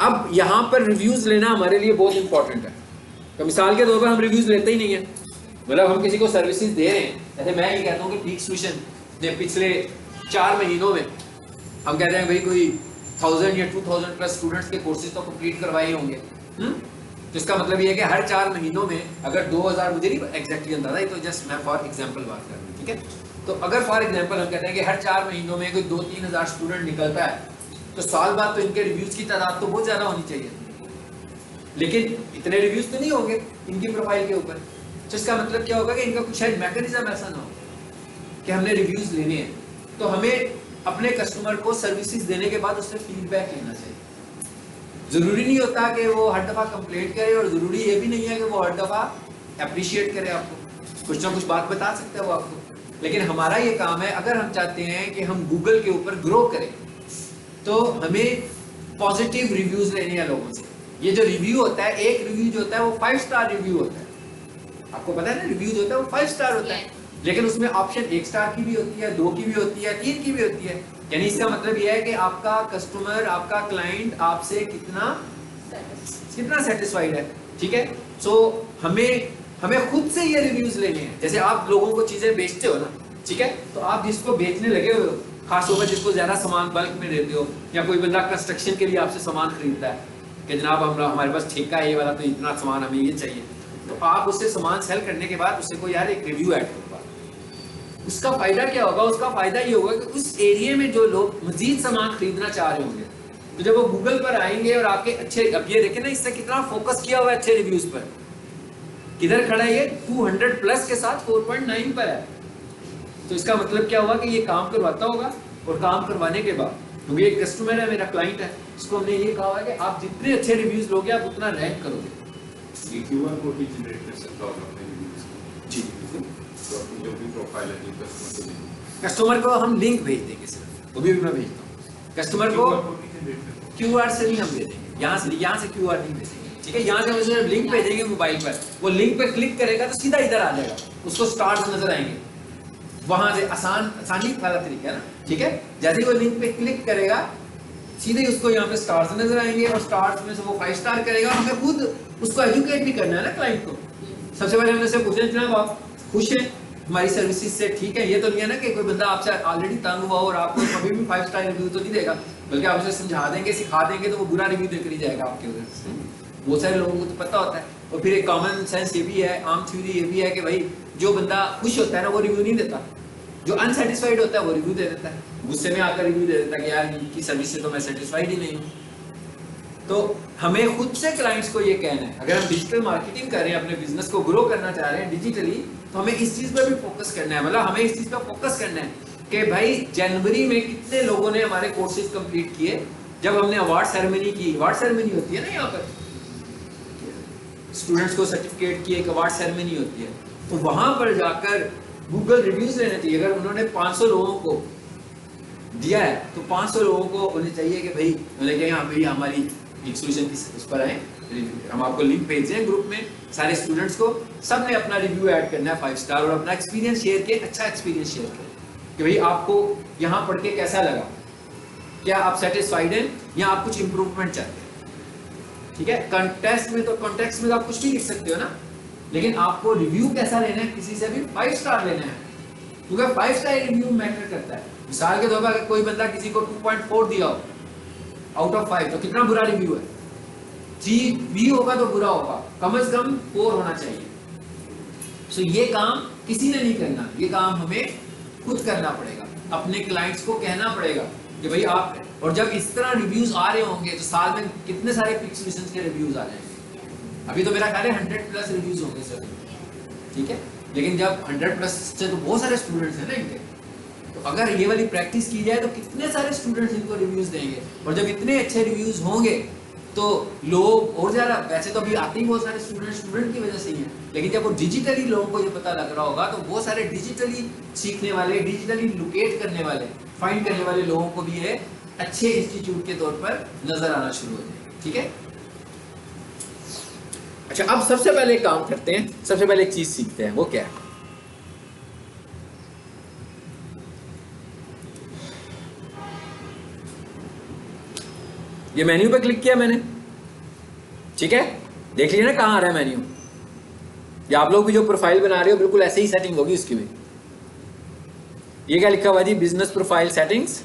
अब यहाँ पर रिव्यूज़ लेना हमारे लिए बहुत इंपॉर्टेंट है। तो मिसाल के तौर पर हम रिव्यूज़ लेते ही नहीं है, मतलब हम किसी को सर्विसेज दे रहे हैं। जैसे मैं ये कहता हूँ कि पीक सॉल्यूशन ने पिछले 4 महीनों में हम कहते हैं भाई कोई 1000 या 2000 प्लस स्टूडेंट्स के कोर्सेज तो कंप्लीट करवाए होंगे। तो इसका मतलब ये है कि हर 4 महीनों में अगर 2000, मुझे नहीं एग्जैक्टली अंदाजा, ये तो जस्ट मैं फॉर एग्जांपल बात कर रहा हूँ। ठीक है, तो अगर फॉर एग्जांपल हम कहते हैं कि हर 4 महीनों में कोई 2-3 हज़ार स्टूडेंट निकलता है, तो साल बाद तो इनके रिव्यूज़ की तादाद तो बहुत ज़्यादा होनी चाहिए, लेकिन इतने रिव्यूज़ तो नहीं होंगे इनकी प्रोफाइल के ऊपर। तो इसका मतलब क्या होगा कि इनका कुछ शायद मैकेनिज्म ऐसा ना हो कि हमने रिव्यूज़ लेने हैं। तो हमें अपने कस्टमर को सर्विसेज देने के बाद उससे फीडबैक लेना चाहिए। ज़रूरी नहीं होता कि वो हर दफ़ा कंप्लेंट करे, और ज़रूरी ये भी नहीं है कि वो हर दफ़ा अप्रिशिएट करे आपको। कुछ ना कुछ बात बता सकता है वो आपको, लेकिन हमारा ये काम है, अगर हम चाहते हैं कि हम गूगल के ऊपर ग्रो करें तो हमें पॉजिटिव रिव्यूज़ लेने हैं लोगों से। ये जो रिव्यू होता है, एक रिव्यू जो होता है वो 5 स्टार रिव्यू होता है। आपको पता है ना, रिव्यू जो होता है वो 5 स्टार होता है, लेकिन उसमें ऑप्शन 1 स्टार की भी होती है, 2 की भी होती है, 3 की भी होती है। यानी इसका मतलब यह है कि आपका कस्टमर, आपका क्लाइंट आपसे कितना सेटिस्फाइड है। ठीक है, सो हमें खुद से ये रिव्यूज लेने हैं। जैसे आप लोगों को चीजें बेचते हो ना, ठीक है, तो आप जिसको बेचने लगे हुए हो, खासतौर पर जिसको ज्यादा सामान बल्क में देते हो, या कोई बंदा कंस्ट्रक्शन के लिए आपसे सामान खरीदता है कि जनाब हमारे पास ठेका है ये वाला, तो इतना सामान हमें ये चाहिए, तो आप उससे सामान सेल करने के बाद उससे को यार एक रिव्यू ऐड करो। उसका फायदा क्या होगा? उसका फायदा ये होगा कि उस एरिया में जो लोग मजीद सामान खरीदना चाह रहे होंगे, तो जब वो गूगल पर आएंगे और आपके अच्छे, अब ये देखें ना इससे कितना फोकस किया हुआ है अच्छे रिव्यूज पर। किधर खड़ा है ये? 200 प्लस के साथ 4.9 पर है। तो इसका मतलब क्या हुआ कि ये काम करवाता होगा, और काम करवाने के बाद, क्योंकि एक कस्टमर है, मेरा क्लाइंट है, उसको हमने ये कहा है कि आप जितने अच्छे रिव्यूज लोगे आप उतना रैंक करोगे। QR कोड भी जनरेट कर सकता हूं अपने रिव्यूज को। जी, तो अपनी जो भी प्रोफाइल है जो कस्टमर को कस्टमर को हम लिंक भेज देंगे सिर्फ, वो भी मैं भेजता हूँ कस्टमर को। QR से नहीं हम भेजेंगे, यहाँ से QR नहीं भेजेंगे। ठीक है, यहाँ से हम सिर्फ लिंक भेजेंगे मोबाइल पर, वो लिंक पे क्लिक करेगा तो सीधा इधर आ जाएगा, उसको स्टार्स नजर आएंगे। वहां से आसानी वाला तरीका है ना। ठीक है, जैसे ही वो लिंक पे क्लिक करेगा सीधे उसको यहाँ पे स्टार्स नजर आएंगे, और स्टार्स में से वो 5 स्टार करेगा। हमें खुद उसको एजुकेट भी करना है ना क्लाइंट को। सबसे पहले हमने से पूछना जनाब आप खुश हैं हमारी सर्विसेज से? ठीक है, ये तो नहीं है ना कि कोई बंदा आपसे ऑलरेडी तंग हुआ और आपको कभी भी 5 स्टार रिव्यू तो नहीं देगा, बल्कि आप उसे समझा देंगे, सिखा देंगे, तो वो बुरा रिव्यू देकर ही जाएगा आपके उधर। बहुत सारे लोगों को तो पता होता है। और फिर एक कॉमन सेंस ये भी है, आम थ्योरी ये भी है कि भाई जो बंदा खुश होता है ना वो रिव्यू नहीं देता, जो अनसेटिस्फाइड होता है वो रिव्यू दे देता है, गुस्से में आकर रिव्यू दे देता है कि यार इनकी सर्विस से तो मैं सेटिस्फाइड ही नहीं हूँ। तो हमें खुद से क्लाइंट्स को ये कहना है, अगर हम डिजिटल मार्केटिंग कर रहे हैं, अपने बिजनेस को ग्रो करना चाह रहे हैं डिजिटली, तो हमें इस चीज़ पर भी फोकस करना है। मतलब हमें इस चीज़ पर फोकस करना है कि भाई जनवरी में कितने लोगों ने हमारे कोर्सेज कंप्लीट किए। जब हमने अवार्ड सेरेमनी की, अवार्ड सेरेमनी होती है ना यहाँ पर, स्टूडेंट्स को सर्टिफिकेट की एक अवार्ड सेरेमनी होती है, तो वहाँ पर जाकर गूगल रिव्यूज लेने चाहिए। अगर उन्होंने 500 लोगों को दिया है तो 500 लोगों को होने चाहिए कि भाई उन्होंने कहा यहाँ पे हमारी एक सॉल्यूशन की उस पर आए, हम आपको लिंक भेजे हैं ग्रुप में सारे स्टूडेंट्स को, सब ने अपना रिव्यू ऐड करना है 5 स्टार, और अपना एक्सपीरियंस शेयर किया, अच्छा एक्सपीरियंस शेयर किया कि भाई आपको यहाँ पढ़ के कैसा लगा, क्या आप सेटिस्फाइड हैं या आप कुछ इंप्रूवमेंट चाहते हैं। ठीक है, कॉन्टेक्स्ट में तो आप कुछ भी लिख सकते हो ना, लेकिन आपको रिव्यू कैसा लेना है, किसी से भी 5 स्टार लेना है, क्योंकि 5 स्टार रिव्यू मैटर करता है। मिसाल के तौर पर अगर कोई बंदा किसी को 2.4 दिया हो आउट ऑफ 5, तो कितना बुरा रिव्यू है। 3 भी होगा तो बुरा होगा, कम से कम 4 होना चाहिए। सो ये काम किसी ने नहीं करना, ये काम हमें खुद करना पड़ेगा, अपने क्लाइंट्स को कहना पड़ेगा कि भाई आप, और जब इस तरह रिव्यूज आ रहे होंगे तो साल में कितने सारे क्विक सॉल्यूशंस के रिव्यूज आ जाएंगे। अभी तो मेरा ख्याल है 100 प्लस रिव्यूज होंगे सर, ठीक है। लेकिन जब 100+ से तो बहुत सारे स्टूडेंट्स हैं ना इनके, तो अगर ये वाली प्रैक्टिस की जाए तो कितने सारे स्टूडेंट्स इनको रिव्यूज देंगे, और जब इतने अच्छे रिव्यूज होंगे तो लोग और ज़्यादा, वैसे तो अभी आते ही बहुत सारे स्टूडेंट की वजह से ही हैं, लेकिन जब वो डिजिटली लोगों को ये पता लग रहा होगा तो बहुत सारे डिजिटली सीखने वाले, डिजिटली लोकेट करने वाले, फाइंड करने वाले लोगों को भी ये अच्छे इंस्टीट्यूट के तौर पर नजर आना शुरू हो जाएगा। ठीक है। अच्छा, अब सबसे पहले एक काम करते हैं, सबसे पहले एक चीज सीखते हैं, वो क्या है? ये मेन्यू पे क्लिक किया मैंने, ठीक है, देख लीजिए ना कहाँ आ रहा है मेन्यू। ये आप लोग भी जो प्रोफाइल बना रहे हो बिल्कुल ऐसे ही सेटिंग होगी उसकी भी। ये क्या लिखा हुआ जी? Business profile settings.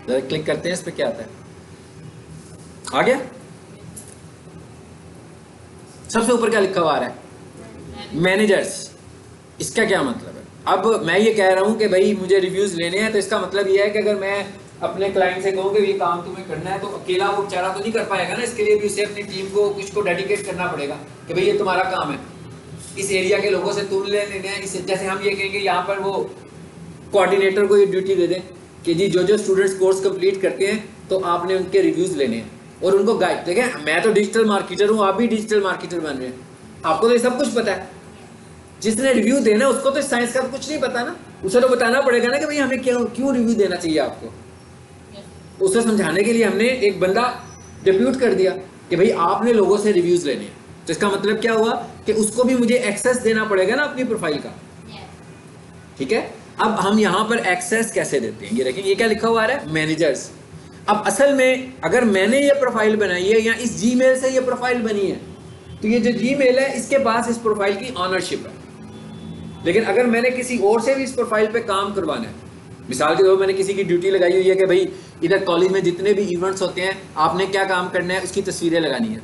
जरा क्लिक करते हैं इस पे, क्या आता है? आ गया। सबसे ऊपर क्या लिखा हुआ आ रहा है? मैनेजर्स। इसका क्या मतलब है? अब मैं ये कह रहा हूं कि भाई मुझे रिव्यूज लेने हैं, तो इसका मतलब ये है कि अगर मैं अपने क्लाइंट से कहूँ कि ये काम तुम्हें करना है, तो अकेला वो बेचारा तो नहीं कर पाएगा ना, इसके लिए भी उसे अपनी टीम को कुछ को डेडिकेट करना पड़ेगा कि भाई ये तुम्हारा काम है, इस एरिया के लोगों से तुम ले लेने हैं। इस जैसे हम ये कहेंगे यहाँ पर वो कोऑर्डिनेटर को ये ड्यूटी दे दें कि जी जो जो स्टूडेंट्स कोर्स कंप्लीट करते हैं तो आपने उनके रिव्यूज लेने हैं और उनको गाइड। देखें, मैं तो डिजिटल मार्केटर हूँ, आप भी डिजिटल मार्केटर बन रहे हैं, आपको तो ये सब कुछ पता है। जिसने रिव्यू देना है उसको तो साइंस का कुछ नहीं पता ना, उसे तो बताना पड़ेगा ना कि भाई हमें क्यों रिव्यू देना चाहिए आपको। उसे समझाने के लिए हमने एक बंदा डिप्यूट कर दिया कि भाई आपने लोगों से रिव्यूज लेने हैं। तो इसका मतलब क्या हुआ कि उसको भी मुझे एक्सेस देना पड़ेगा ना अपनी प्रोफाइल का। ठीक है। अब हम यहाँ पर एक्सेस कैसे देते हैं, ये देखें, ये क्या लिखा हुआ है? मैनेजर्स। अब असल में अगर मैंने ये प्रोफाइल बनाई है या इस जीमेल से ये प्रोफाइल बनी है, तो ये जो जीमेल है इसके पास इस प्रोफाइल की ऑनरशिप है। लेकिन अगर मैंने किसी और से भी इस प्रोफाइल पे काम करवाना है, मिसाल के तौर पर मैंने किसी की ड्यूटी लगाई हुई है कि भाई इधर कॉलेज में जितने भी इवेंट्स होते हैं आपने क्या काम करना है, उसकी तस्वीरें लगानी है।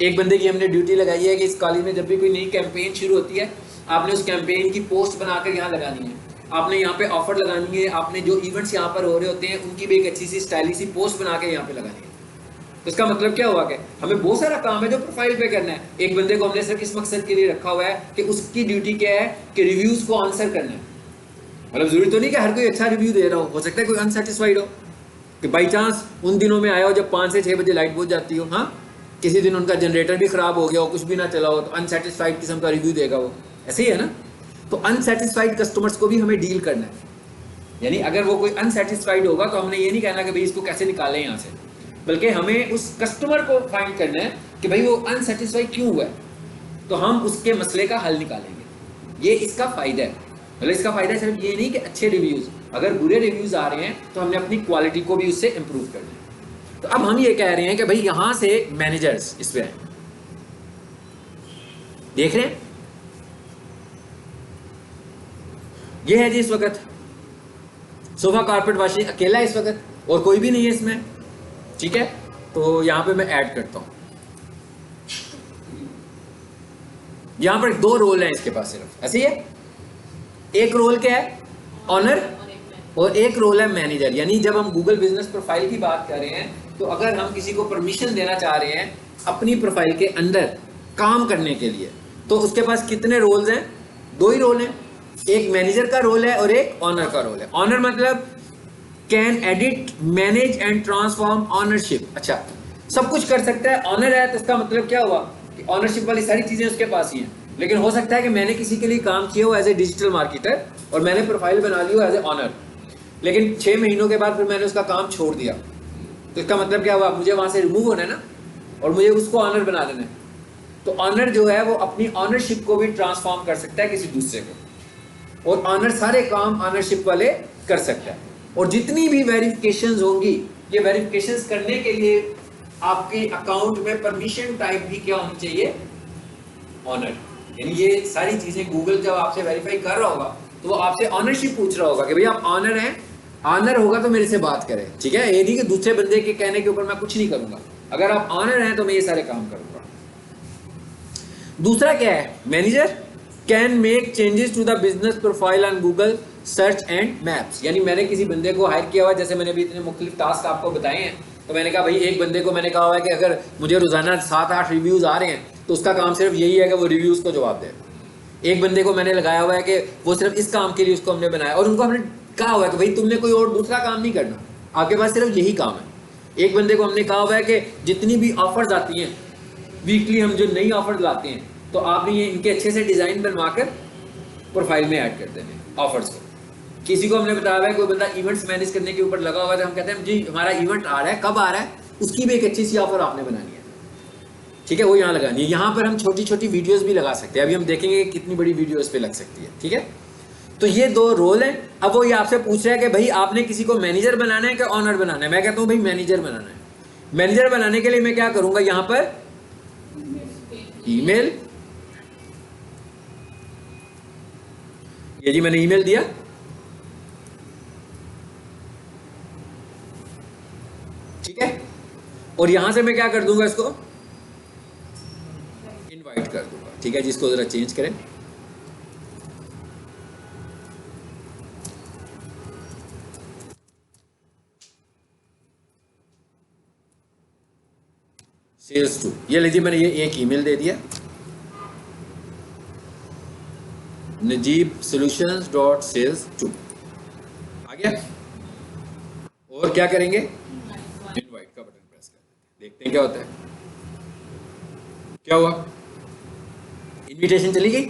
एक बंदे की हमने ड्यूटी लगाई है कि इस कॉलेज में जब भी कोई नई कैंपेन शुरू होती है आपने उस कैंपेन की पोस्ट बनाकर यहाँ लगानी है, आपने यहाँ पे ऑफर लगानी है, आपने जो इवेंट्स यहाँ पर हो रहे होते हैं उनकी भी एक अच्छी सी स्टाइलिश सी पोस्ट बना के यहाँ पे लगानी है। तो इसका मतलब क्या हुआ कि हमें बहुत सारा काम है जो प्रोफाइल पे करना है। एक बंदे को हमने सिर्फ इस मकसद के लिए रखा हुआ है कि उसकी ड्यूटी क्या है कि रिव्यूज को आंसर करना है। मतलब जरूरी तो नहीं कि हर कोई अच्छा रिव्यू दे रहा हो सकता है कोई अनसेटिस्फाइड हो, कि बाई चांस उन दिनों में आया हो जब 5 से 6 बजे लाइट बुझ जाती हो, हाँ, किसी दिन उनका जनरेटर भी खराब हो गया हो, कुछ भी ना चला हो, तो अनसेटिस्फाइड किस्म का रिव्यू देगा वो। ऐसे ही है ना। तो अनसेटिस्फाइड कस्टमर्स को भी हमें डील करना है। यानी अगर वो कोई अनसेटिस्फाइड होगा तो हमने ये नहीं कहना कि भाई इसको कैसे निकालें यहाँ से, बल्कि हमें उस कस्टमर को फाइंड करना है कि भाई वो अनसेटिस्फाइड क्यों हुआ है, तो हम उसके मसले का हल निकालेंगे। ये इसका फ़ायदा है। मतलब इसका फ़ायदा सिर्फ ये नहीं कि अच्छे रिव्यूज़, अगर बुरे रिव्यूज़ आ रहे हैं तो हमने अपनी क्वालिटी को भी उससे इम्प्रूव करना है। तो अब हम ये कह रहे हैं कि भाई यहाँ से मैनेजर्स इस पर आए, देख रहे हैं, ये है जी इस वक्त सोफा कारपेट वाशिंग अकेला है इस वक्त और कोई भी नहीं है इसमें। ठीक है। तो यहाँ पे मैं ऐड करता हूँ, यहाँ पर 2 रोल हैं इसके पास सिर्फ, ऐसे ही है। एक रोल क्या है? ऑनर, और एक रोल है मैनेजर। यानी जब हम गूगल बिजनेस प्रोफाइल की बात कर रहे हैं तो अगर हम किसी को परमिशन देना चाह रहे हैं अपनी प्रोफाइल के अंदर काम करने के लिए, तो उसके पास कितने रोल्स हैं? 2 ही रोल हैं, एक मैनेजर का रोल है और एक ऑनर का रोल है। ऑनर मतलब can edit, manage and transform ownership. अच्छा, सब कुछ कर सकता है। ऑनर है तो इसका मतलब क्या हुआ कि ऑनरशिप वाली सारी चीजें उसके पास ही हैं। लेकिन हो सकता है कि मैंने किसी के लिए काम किया हो एज ए डिजिटल मार्केटर और मैंने प्रोफाइल बना ली हो एज ए ऑनर, लेकिन 6 महीनों के बाद फिर मैंने उसका काम छोड़ दिया, तो इसका मतलब क्या हुआ? मुझे वहां से रिमूव होना है ना, और मुझे उसको ऑनर बना देना है। तो ऑनर जो है वो अपनी ऑनरशिप को भी ट्रांसफॉर्म कर सकता है किसी दूसरे को, और ऑनर सारे काम ऑनरशिप वाले कर सकता है। और जितनी भी वेरिफिकेशंस होंगी, ये वेरिफिकेशंस करने के लिए आपके अकाउंट में परमिशन टाइप भी क्या होनी चाहिए? ऑनर। यानी ये सारी चीजें गूगल जब आपसे वेरीफाई कर रहा होगा तो वो आपसे ऑनरशिप पूछ रहा होगा कि भाई आप ऑनर हैं, ऑनर होगा तो मेरे से बात करें। ठीक है, ये नहीं कि दूसरे बंदे के कहने के ऊपर मैं कुछ नहीं करूंगा, अगर आप ऑनर हैं तो मैं ये सारे काम करूंगा। दूसरा क्या है? Manager can make changes to the business profile on Google search and maps. यानी मैंने किसी बंदे को हायर किया हुआ, जैसे मैंने भी इतने मुख्तलिफ टास्क आपको बताए हैं, तो मैंने कहा भाई एक बंदे को मैंने कहा हुआ है कि अगर मुझे रोजाना 7-8 रिव्यूज आ रहे हैं तो उसका काम सिर्फ यही है कि वो रिव्यूज को जवाब दे। एक बंदे को मैंने लगाया हुआ है कि वो सिर्फ इस काम के लिए उसको हमने बनाया, और उनको हमने कहा हुआ है कि भाई तुमने कोई और दूसरा काम नहीं करना, आपके पास सिर्फ यही काम है। एक बंदे को हमने कहा हुआ है कि जितनी भी ऑफर्स आती हैं वीकली, हम जो नई ऑफर्स लाते हैं, तो आपने ये इनके अच्छे से डिज़ाइन बनवाकर प्रोफाइल में ऐड कर देने ऑफर्स को। किसी को हमने बताया हुआ है, कोई बंदा इवेंट्स मैनेज करने के ऊपर लगा हुआ है, तो हम कहते हैं जी हमारा इवेंट आ रहा है, कब आ रहा है, उसकी भी एक अच्छी सी ऑफर आपने बनानी है, ठीक है, वो यहाँ लगानी है। यहाँ पर हम छोटी छोटी वीडियोस भी लगा सकते हैं, अभी हम देखेंगे कि कितनी बड़ी वीडियो इस पर लग सकती है, ठीक है। तो ये दो रोल हैं। अब वो ये आपसे पूछ रहा है कि भाई आपने किसी को मैनेजर बनाना है कि ऑनर बनाना है। मैं कहता हूँ भाई मैनेजर बनाना है। मैनेजर बनाने के लिए मैं क्या करूंगा, यहाँ पर ईमेल, ये जी मैंने ईमेल दिया, ठीक है, और यहां से मैं क्या कर दूंगा, इसको इनवाइट कर दूंगा, ठीक है, जिसको जरा चेंज करें। सेल्स टू, ये लीजिए मैंने ये एक ईमेल दे दिया, najibsolutions.sales2 आ गया। और क्या करेंगे, इनवाइट का बटन प्रेस कर देखते हैं क्या होता है। क्या हुआ, इनविटेशन चली गई।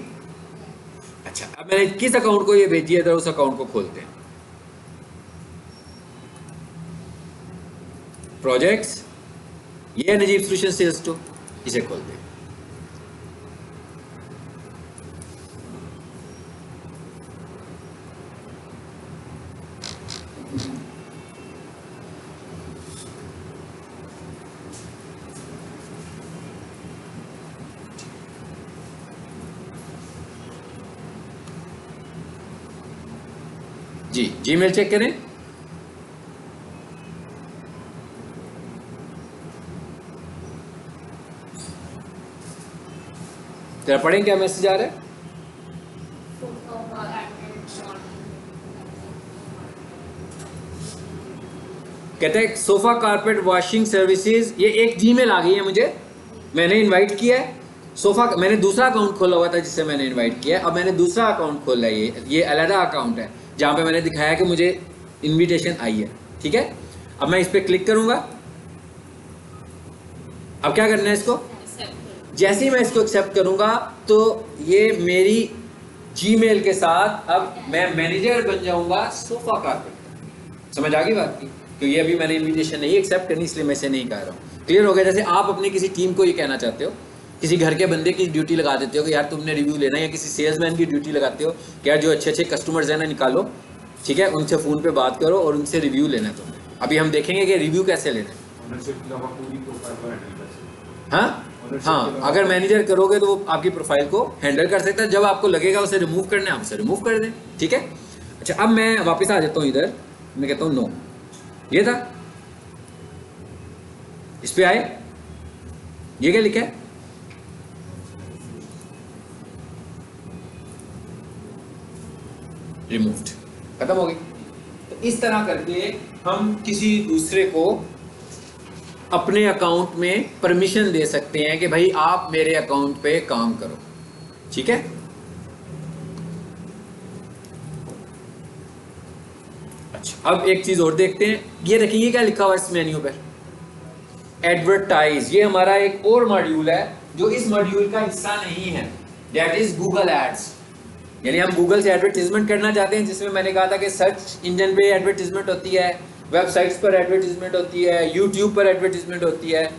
अच्छा, अब मैंने किस अकाउंट को ये भेजी है, तो उस अकाउंट को खोलते हैं। प्रोजेक्ट्स, ये है नजीब सोल्यूशन सेल्स टू, इसे खोलते हैं। जी जीमेल चेक करें। जरा पढ़ें क्या मैसेज आ रहा है। कहते हैं सोफा कारपेट वॉशिंग सर्विसेज, ये एक जीमेल आ गई है मुझे, मैंने इनवाइट किया है। सोफा, मैंने दूसरा अकाउंट खोला हुआ था जिससे मैंने इनवाइट किया है, अब मैंने दूसरा अकाउंट खोला है, ये अलग अकाउंट है जहाँ पे मैंने दिखाया कि मुझे इनविटेशन आई है, ठीक है। अब मैं इस पर क्लिक करूंगा। अब क्या करना है, इसको जैसे ही मैं इसको एक्सेप्ट करूंगा तो ये मेरी जीमेल के साथ अब मैं मैनेजर बन जाऊंगा सोफा कारपेट। समझ आ गई बात की, क्योंकि अभी मैंने इनविटेशन नहीं एक्सेप्ट करनी, इसलिए मैं इसे नहीं कह रहा हूँ। क्लियर हो गया। जैसे आप अपने किसी टीम को ये कहना चाहते हो, किसी घर के बंदे की ड्यूटी लगा देते हो कि यार तुमने रिव्यू लेना है, या किसी सेल्समैन की ड्यूटी लगाते हो कि यार जो अच्छे अच्छे कस्टमर्स हैं ना निकालो, ठीक है, उनसे फ़ोन पे बात करो और उनसे रिव्यू लेना है तुम्हें। अभी हम देखेंगे कि रिव्यू कैसे लेना है। हाँ, अगर मैनेजर करोगे तो वो आपकी प्रोफाइल को हैंडल कर सकता है। जब आपको लगेगा उसे रिमूव करना है, आप उसे रिमूव कर दें, ठीक है। अच्छा, अब मैं वापस आ जाता हूँ इधर, मैं कहता हूँ नो, ये था, इस पे आए, ये क्या लिखा है, रिमूव्ड, खत्म हो गई। तो इस तरह करके हम किसी दूसरे को अपने अकाउंट में परमिशन दे सकते हैं कि भाई आप मेरे अकाउंट पे काम करो, ठीक है। अच्छा, अब एक चीज और देखते हैं, ये देखिए क्या लिखा हुआ है इस मेन्यू पर, एडवर्टाइज। ये हमारा एक और मॉड्यूल है जो इस मॉड्यूल का हिस्सा नहीं है, दैट इज गूगल एड्स। यानी हम गूगल से एडवर्टीजमेंट करना चाहते हैं, जिसमें मैंने कहा था कि सर्च इंजन पे एडवर्टीजमेंट होती है, वेबसाइट्स पर एडवर्टीजमेंट होती है, यूट्यूब पर एडवर्टीजमेंट होती है,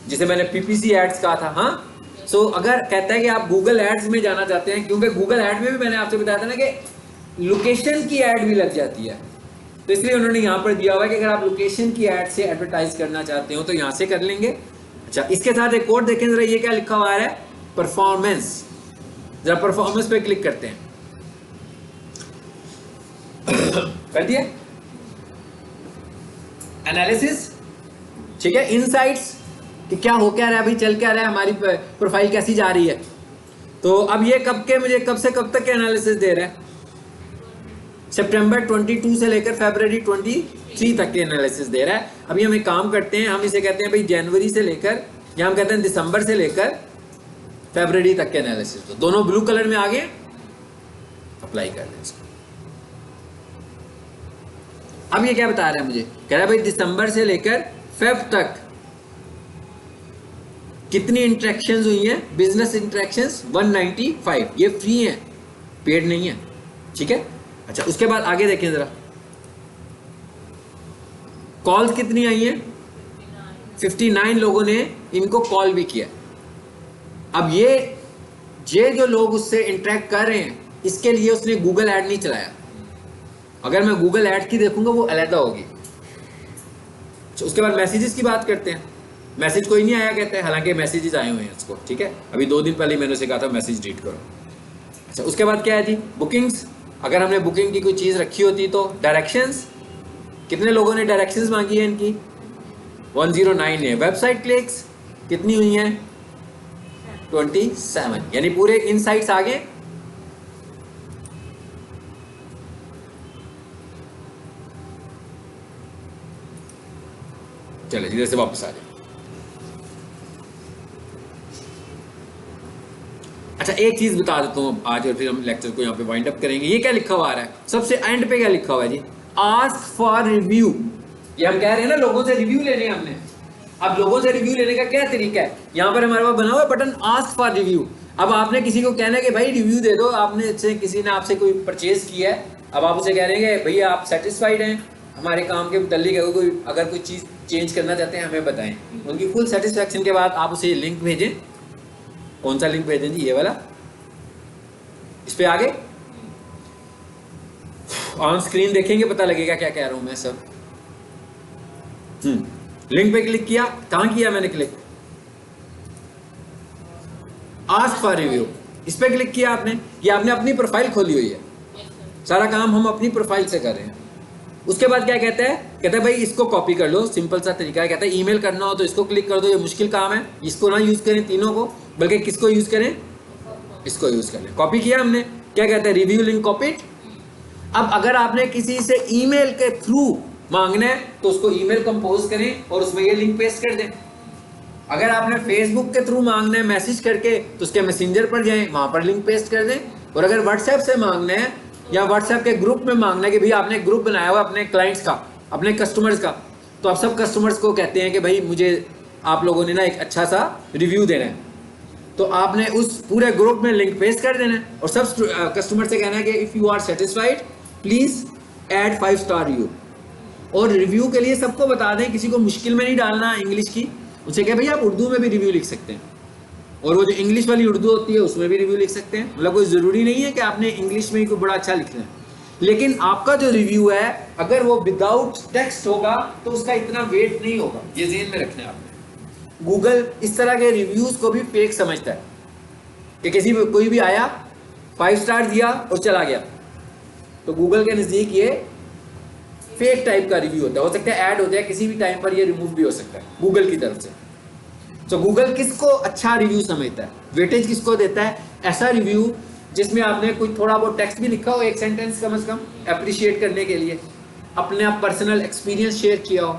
जिसे मैंने पीपीसी एड्स कहा था। हाँ, सो अगर कहता है कि आप गूगल एड्स में जाना चाहते हैं, क्योंकि गूगल एड में भी मैंने आपसे बताया था ना कि लोकेशन की एड भी लग जाती है, तो इसलिए उन्होंने यहाँ पर दिया हुआ है कि अगर आप लोकेशन की एड से एडवर्टाइज करना चाहते हो तो यहाँ से कर लेंगे। अच्छा, इसके साथ एक और देखें जरा, ये क्या लिखा हुआ है, परफॉर्मेंस। जरा परफॉर्मेंस पे क्लिक करते हैं, कर दिया। एनालिसिस, ठीक है, इनसाइट्स कि क्या हो क्या रहा है, अभी चल क्या रहा है, हमारी प्रोफाइल कैसी जा रही है। तो अब ये मुझे कब से कब तक के एनालिसिस दे रहा है, सितंबर 22 से लेकर फरवरी 23 तक के एनालिसिस दे रहा है। अभी हम एक काम करते हैं, हम इसे कहते हैं भाई जनवरी से लेकर, या हम कहते हैं दिसंबर से लेकर फरवरी तक के एनालिसिस। तो दोनों ब्लू कलर में आ गए। अप्लाई कर दें इसको। अब ये क्या बता रहा है मुझे, कह रहा है भाई दिसंबर से लेकर फेब तक कितनी इंटरेक्शंस हुई हैं, बिजनेस इंटरेक्शंस 195, ये फ्री हैं, पेड नहीं है, ठीक है। अच्छा उसके बाद आगे देखें जरा, कॉल्स कितनी आई हैं, 59 लोगों ने इनको कॉल भी किया। अब ये जो लोग उससे इंटरेक्ट कर रहे हैं, इसके लिए उसने गूगल ऐड नहीं चलाया। अगर मैं गूगल ऐड की देखूंगा वो अलहदा होगी। उसके बाद मैसेजेस की बात करते हैं, मैसेज कोई नहीं आया कहते हैं, हालांकि मैसेजेस आए हुए हैं इसको, ठीक है। अभी 2 दिन पहले मैंने उसे कहा था मैसेज डिलीट करो। अच्छा उसके बाद क्या है जी, बुकिंग्स, अगर हमने बुकिंग की कोई चीज़ रखी होती तो डायरेक्शंस, कितने लोगों ने डायरेक्शंस मांगी है इनकी, 109 है। वेबसाइट क्लिक्स कितनी हुई हैं, 27, यानी पूरे इनसाइट्स आ गए। चले इधर से वापस आ जाए। अच्छा एक चीज बता देता हूँ आज, और फिर हम लेक्चर को यहाँ पे वाइंड अप करेंगे। ये क्या लिखा हुआ आ रहा है सबसे एंड पे, क्या लिखा हुआ है जी, आस्क फॉर रिव्यू। ये हम कह रहे हैं ना लोगों से रिव्यू लेने हैं हमने। अब लोगों से रिव्यू लेने का क्या तरीका है, यहाँ पर हमारे पास बना हुआ है बटन आस्क फॉर रिव्यू। अब आपने किसी को कहना है कि भाई रिव्यू दे दो, आपने से किसी ने आपसे कोई परचेज किया है, अब आप उसे कह रहे हैं भैया आप सेटिस्फाइड हैं हमारे काम के मुतालिक, अगर कोई चीज़ चेंज करना चाहते हैं हमें बताएं। उनकी फुल सेटिस्फैक्शन के बाद आप उसे लिंक भेजें। कौन सा लिंक भेजें जी, ये वाला, इस पे आगे ऑन स्क्रीन देखेंगे पता लगेगा क्या कह रहा हूं मैं सब। लिंक पे क्लिक किया, कहां किया मैंने क्लिक, आस्क फॉर रिव्यू, इस पे क्लिक किया आपने, ये आपने अपनी प्रोफाइल खोली हुई है, सारा काम हम अपनी प्रोफाइल से कर रहे हैं। उसके बाद क्या कहता है भाई इसको कॉपी कर लो, सिंपल सा तरीका है। कहता है ईमेल करना हो तो इसको क्लिक कर दो, ये मुश्किल काम है, इसको ना यूज करें तीनों को, बल्कि किसको यूज करें, इसको यूज करें। कॉपी किया हमने, क्या कहता है रिव्यू लिंक कॉपीड। अब अगर आपने किसी से ईमेल के थ्रू मांगना है तो उसको ईमेल कंपोज करें और उसमें ये लिंक पेस्ट कर दें। अगर आपने फेसबुक के थ्रू मांगना है मैसेज करके तो उसके मैसेंजर पर जाएं, वहां पर लिंक पेस्ट कर दें। और अगर व्हाट्सएप से मांगना है या व्हाट्सएप के ग्रुप में मांगना है कि भाई आपने ग्रुप बनाया हुआ अपने क्लाइंट्स का, अपने कस्टमर्स का, तो आप सब कस्टमर्स को कहते हैं कि भाई मुझे आप लोगों ने ना एक अच्छा सा रिव्यू देना है, तो आपने उस पूरे ग्रुप में लिंक पेस्ट कर देना है और सब कस्टमर से कहना है कि if you are satisfied please add 5 star review. और रिव्यू के लिए सबको बता दें, किसी को मुश्किल में नहीं डालना इंग्लिश की, उसे कहें भाई आप उर्दू में भी रिव्यू लिख सकते हैं, और वो जो इंग्लिश वाली उर्दू होती है उसमें भी रिव्यू लिख सकते हैं। मतलब कोई ज़रूरी नहीं है कि आपने इंग्लिश में ही कोई बड़ा अच्छा लिखना है, लेकिन आपका जो रिव्यू है अगर वो विदाउट टेक्स्ट होगा तो उसका इतना वेट नहीं होगा, ये ज़हन में रखना है आपने। गूगल इस तरह के रिव्यूज़ को भी फेक समझता है कि कोई भी आया 5 स्टार दिया और चला गया, तो गूगल के नज़दीक ये फेक टाइप का रिव्यू होता है। हो सकता है ऐड होता है, किसी भी टाइम पर ये रिमूव भी हो सकता है गूगल की तरफ से। तो गूगल किसको अच्छा रिव्यू समझता है, वेटेज किसको देता है, ऐसा रिव्यू जिसमें आपने कोई थोड़ा बहुत टेक्स्ट भी लिखा हो, एक सेंटेंस कम से कम अप्रिशिएट करने के लिए, अपने आप पर्सनल एक्सपीरियंस शेयर किया हो,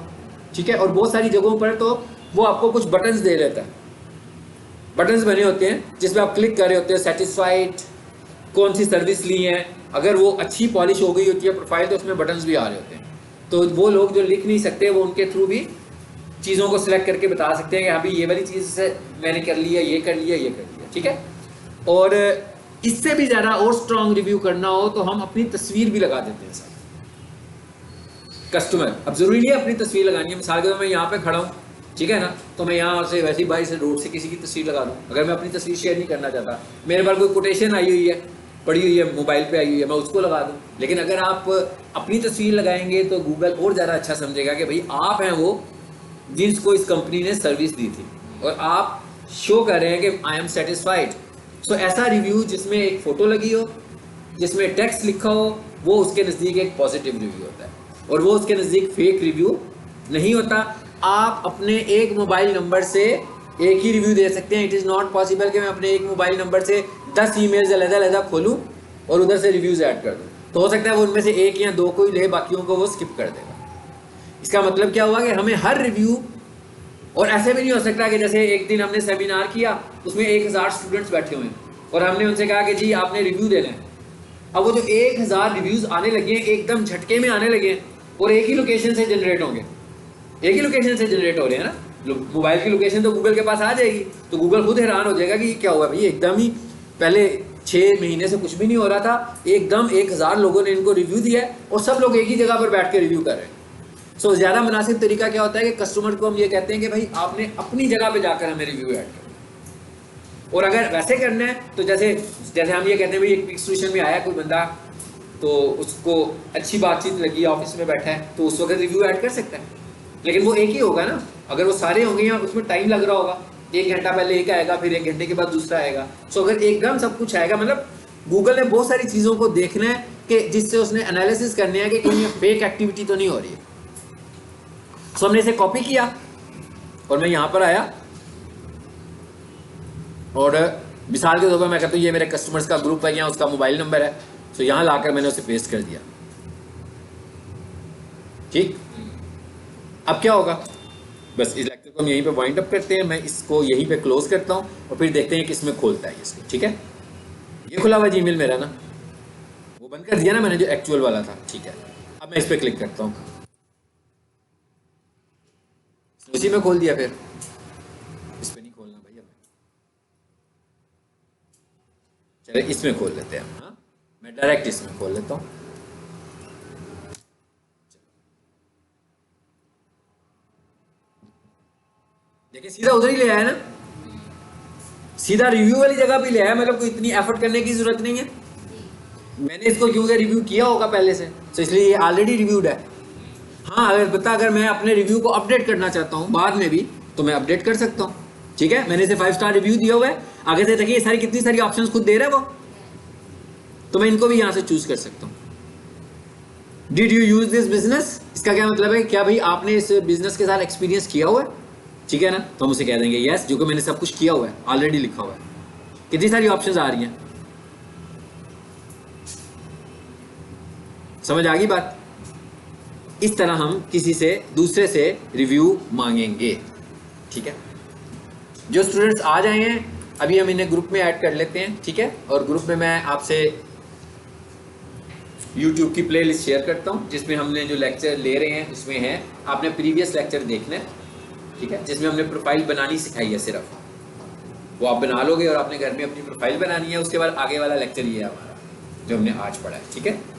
ठीक है। और बहुत सारी जगहों पर तो वो आपको कुछ बटन्स दे देता है, बटन्स बने होते हैं जिसमें आप क्लिक कर रहे होते हैं, सेटिस्फाइड, कौन सी सर्विस ली है, अगर वो अच्छी पॉलिश हो गई होती है प्रोफाइल तो उसमें बटन्स भी आ रहे होते हैं। तो वो लोग जो लिख नहीं सकते वो उनके थ्रू भी चीज़ों को सिलेक्ट करके बता सकते हैं कि अभी ये वाली चीज़ से मैंने कर लिया, ये कर लिया, ये कर लिया, ठीक है। और इससे भी ज़्यादा और स्ट्रॉन्ग रिव्यू करना हो तो हम अपनी तस्वीर भी लगा देते हैं साथ कस्टमर। अब ज़रूरी नहीं है अपनी तस्वीर लगानी है, मिसाल के तौर मैं यहाँ पे खड़ा हूँ, ठीक है ना, तो मैं यहाँ से वैसे ही बाई से रोड से किसी की तस्वीर लगा दूँ। अगर मैं अपनी तस्वीर शेयर नहीं करना चाहता, मेरे पास कोई कोटेशन आई हुई है, पड़ी हुई है, मोबाइल पे आई हुई है, मैं उसको लगा दूँ। लेकिन अगर आप अपनी तस्वीर लगाएंगे तो गूगल और ज़्यादा अच्छा समझेगा कि भाई आप हैं वो जिसको इस कंपनी ने सर्विस दी थी और आप शो कर रहे हैं कि आई एम सेटिस्फाइड। सो ऐसा रिव्यू जिसमें एक फ़ोटो लगी हो, जिसमें टेक्स्ट लिखा हो, वो उसके नज़दीक एक पॉजिटिव रिव्यू होता है और वो उसके नज़दीक फेक रिव्यू नहीं होता। आप अपने एक मोबाइल नंबर से एक ही रिव्यू दे सकते हैं। इट इज़ नॉट पॉसिबल कि मैं अपने एक मोबाइल नंबर से 10 ईमेल्स अलग-अलग खोलूँ और उधर से रिव्यूज़ ऐड कर दूँ। तो हो सकता है वो उनमें से 1 या 2 को ही ले, बाकियों को वो स्किप कर देगा। इसका मतलब क्या हुआ कि हमें हर रिव्यू, और ऐसे भी नहीं हो सकता कि जैसे एक दिन हमने सेमिनार किया उसमें 1000 स्टूडेंट्स बैठे हुए हैं और हमने उनसे कहा कि जी आपने रिव्यू देना है। अब वो जो 1000 रिव्यूज आने लगे हैं एकदम झटके में आने लगे हैं और एक ही लोकेशन से जनरेट होंगे, एक ही लोकेशन से जनरेट हो रहे हैं ना। मोबाइल की लोकेशन तो गूगल के पास आ जाएगी, तो गूगल खुद हैरान हो जाएगा कि क्या हुआ भाई, एकदम ही पहले 6 महीने से कुछ भी नहीं हो रहा था, एकदम 1000 लोगों ने इनको रिव्यू दिया है और सब लोग एक ही जगह पर बैठ के रिव्यू कर रहे हैं। सो ज़्यादा मुनासिब तरीका क्या होता है कि कस्टमर को हम ये कहते हैं कि भाई आपने अपनी जगह पे जाकर हमें रिव्यू ऐड करो। और अगर वैसे करना है तो जैसे हम ये कहते हैं भाई एक इंस्टीट्यूशन में आया कोई बंदा, तो उसको अच्छी बातचीत लगी, ऑफिस में बैठा है, तो उस वक्त रिव्यू ऐड कर सकता है, लेकिन वो एक ही होगा ना। अगर वो सारे होंगे या उसमें टाइम लग रहा होगा, 1 घंटा पहले एक आएगा, फिर 1 घंटे के बाद दूसरा आएगा। सो अगर एकदम सब कुछ आएगा, मतलब गूगल ने बहुत सारी चीज़ों को देखना है कि जिससे उसने एनालिसिस करने है कि कहीं ये फेक एक्टिविटी तो नहीं हो रही है। सो हमने इसे कॉपी किया और मैं यहाँ पर आया और मिसाल के तौर पर मैं कहता हूँ ये मेरे कस्टमर्स का ग्रुप है या उसका मोबाइल नंबर है, तो यहाँ लाकर मैंने उसे पेस्ट कर दिया। ठीक, अब क्या होगा, बस इस लेक्चर को हम यहीं पे वाइंड अप करते हैं, मैं इसको यहीं पे क्लोज करता हूँ और फिर देखते हैं किसमें खोलता है इसको। ठीक है, ये खुला हुआ जीमेल मेरा ना, वो बंद कर दिया ना मैंने जो एक्चुअल वाला था। ठीक है, अब मैं इस पर क्लिक करता हूँ, उसी में खोल दिया, फिर इस पे नहीं खोलना भैया, चले इसमें खोल लेते हैं हम। हाँ, मैं डायरेक्ट इसमें खोल लेता हूँ। देखिए सीधा उधर ही ले आया ना, सीधा रिव्यू वाली जगह पे ले आया, मतलब कोई इतनी एफर्ट करने की जरूरत नहीं है। मैंने इसको क्योंकि रिव्यू किया होगा पहले से, तो इसलिए ये ऑलरेडी रिव्यूड है। हाँ, अगर मैं अपने रिव्यू को अपडेट करना चाहता हूँ बाद में भी, तो मैं अपडेट कर सकता हूँ। ठीक है, मैंने इसे 5 स्टार रिव्यू दिया हुआ है, आगे से देखिए सारी कितनी सारी ऑप्शंस खुद दे रहा है वो, तो मैं इनको भी यहाँ से चूज कर सकता हूँ। Did you use this business, इसका क्या मतलब है, क्या भाई आपने इस बिजनेस के साथ एक्सपीरियंस किया हुआ है। ठीक है ना, तो हम उसे कह देंगे यस, जो कि मैंने सब कुछ किया हुआ है, ऑलरेडी लिखा हुआ है। कितनी सारी ऑप्शंस आ रही हैं, समझ आ गई बात। इस तरह हम किसी से दूसरे से रिव्यू मांगेंगे। ठीक है, जो स्टूडेंट्स आ जाए हैं अभी हम इन्हें ग्रुप में ऐड कर लेते हैं। ठीक है, और ग्रुप में मैं आपसे YouTube की प्लेलिस्ट शेयर करता हूं, जिसमें हमने जो लेक्चर ले रहे हैं उसमें है, आपने प्रीवियस लेक्चर देखना है। ठीक है, जिसमें हमने प्रोफाइल बनानी सिखाई है, सिर्फ वो आप बना लोगे और आपने घर में अपनी प्रोफाइल बनानी है। उसके बाद आगे वाला लेक्चर ये है हमारा जो हमने आज पढ़ा है। ठीक है।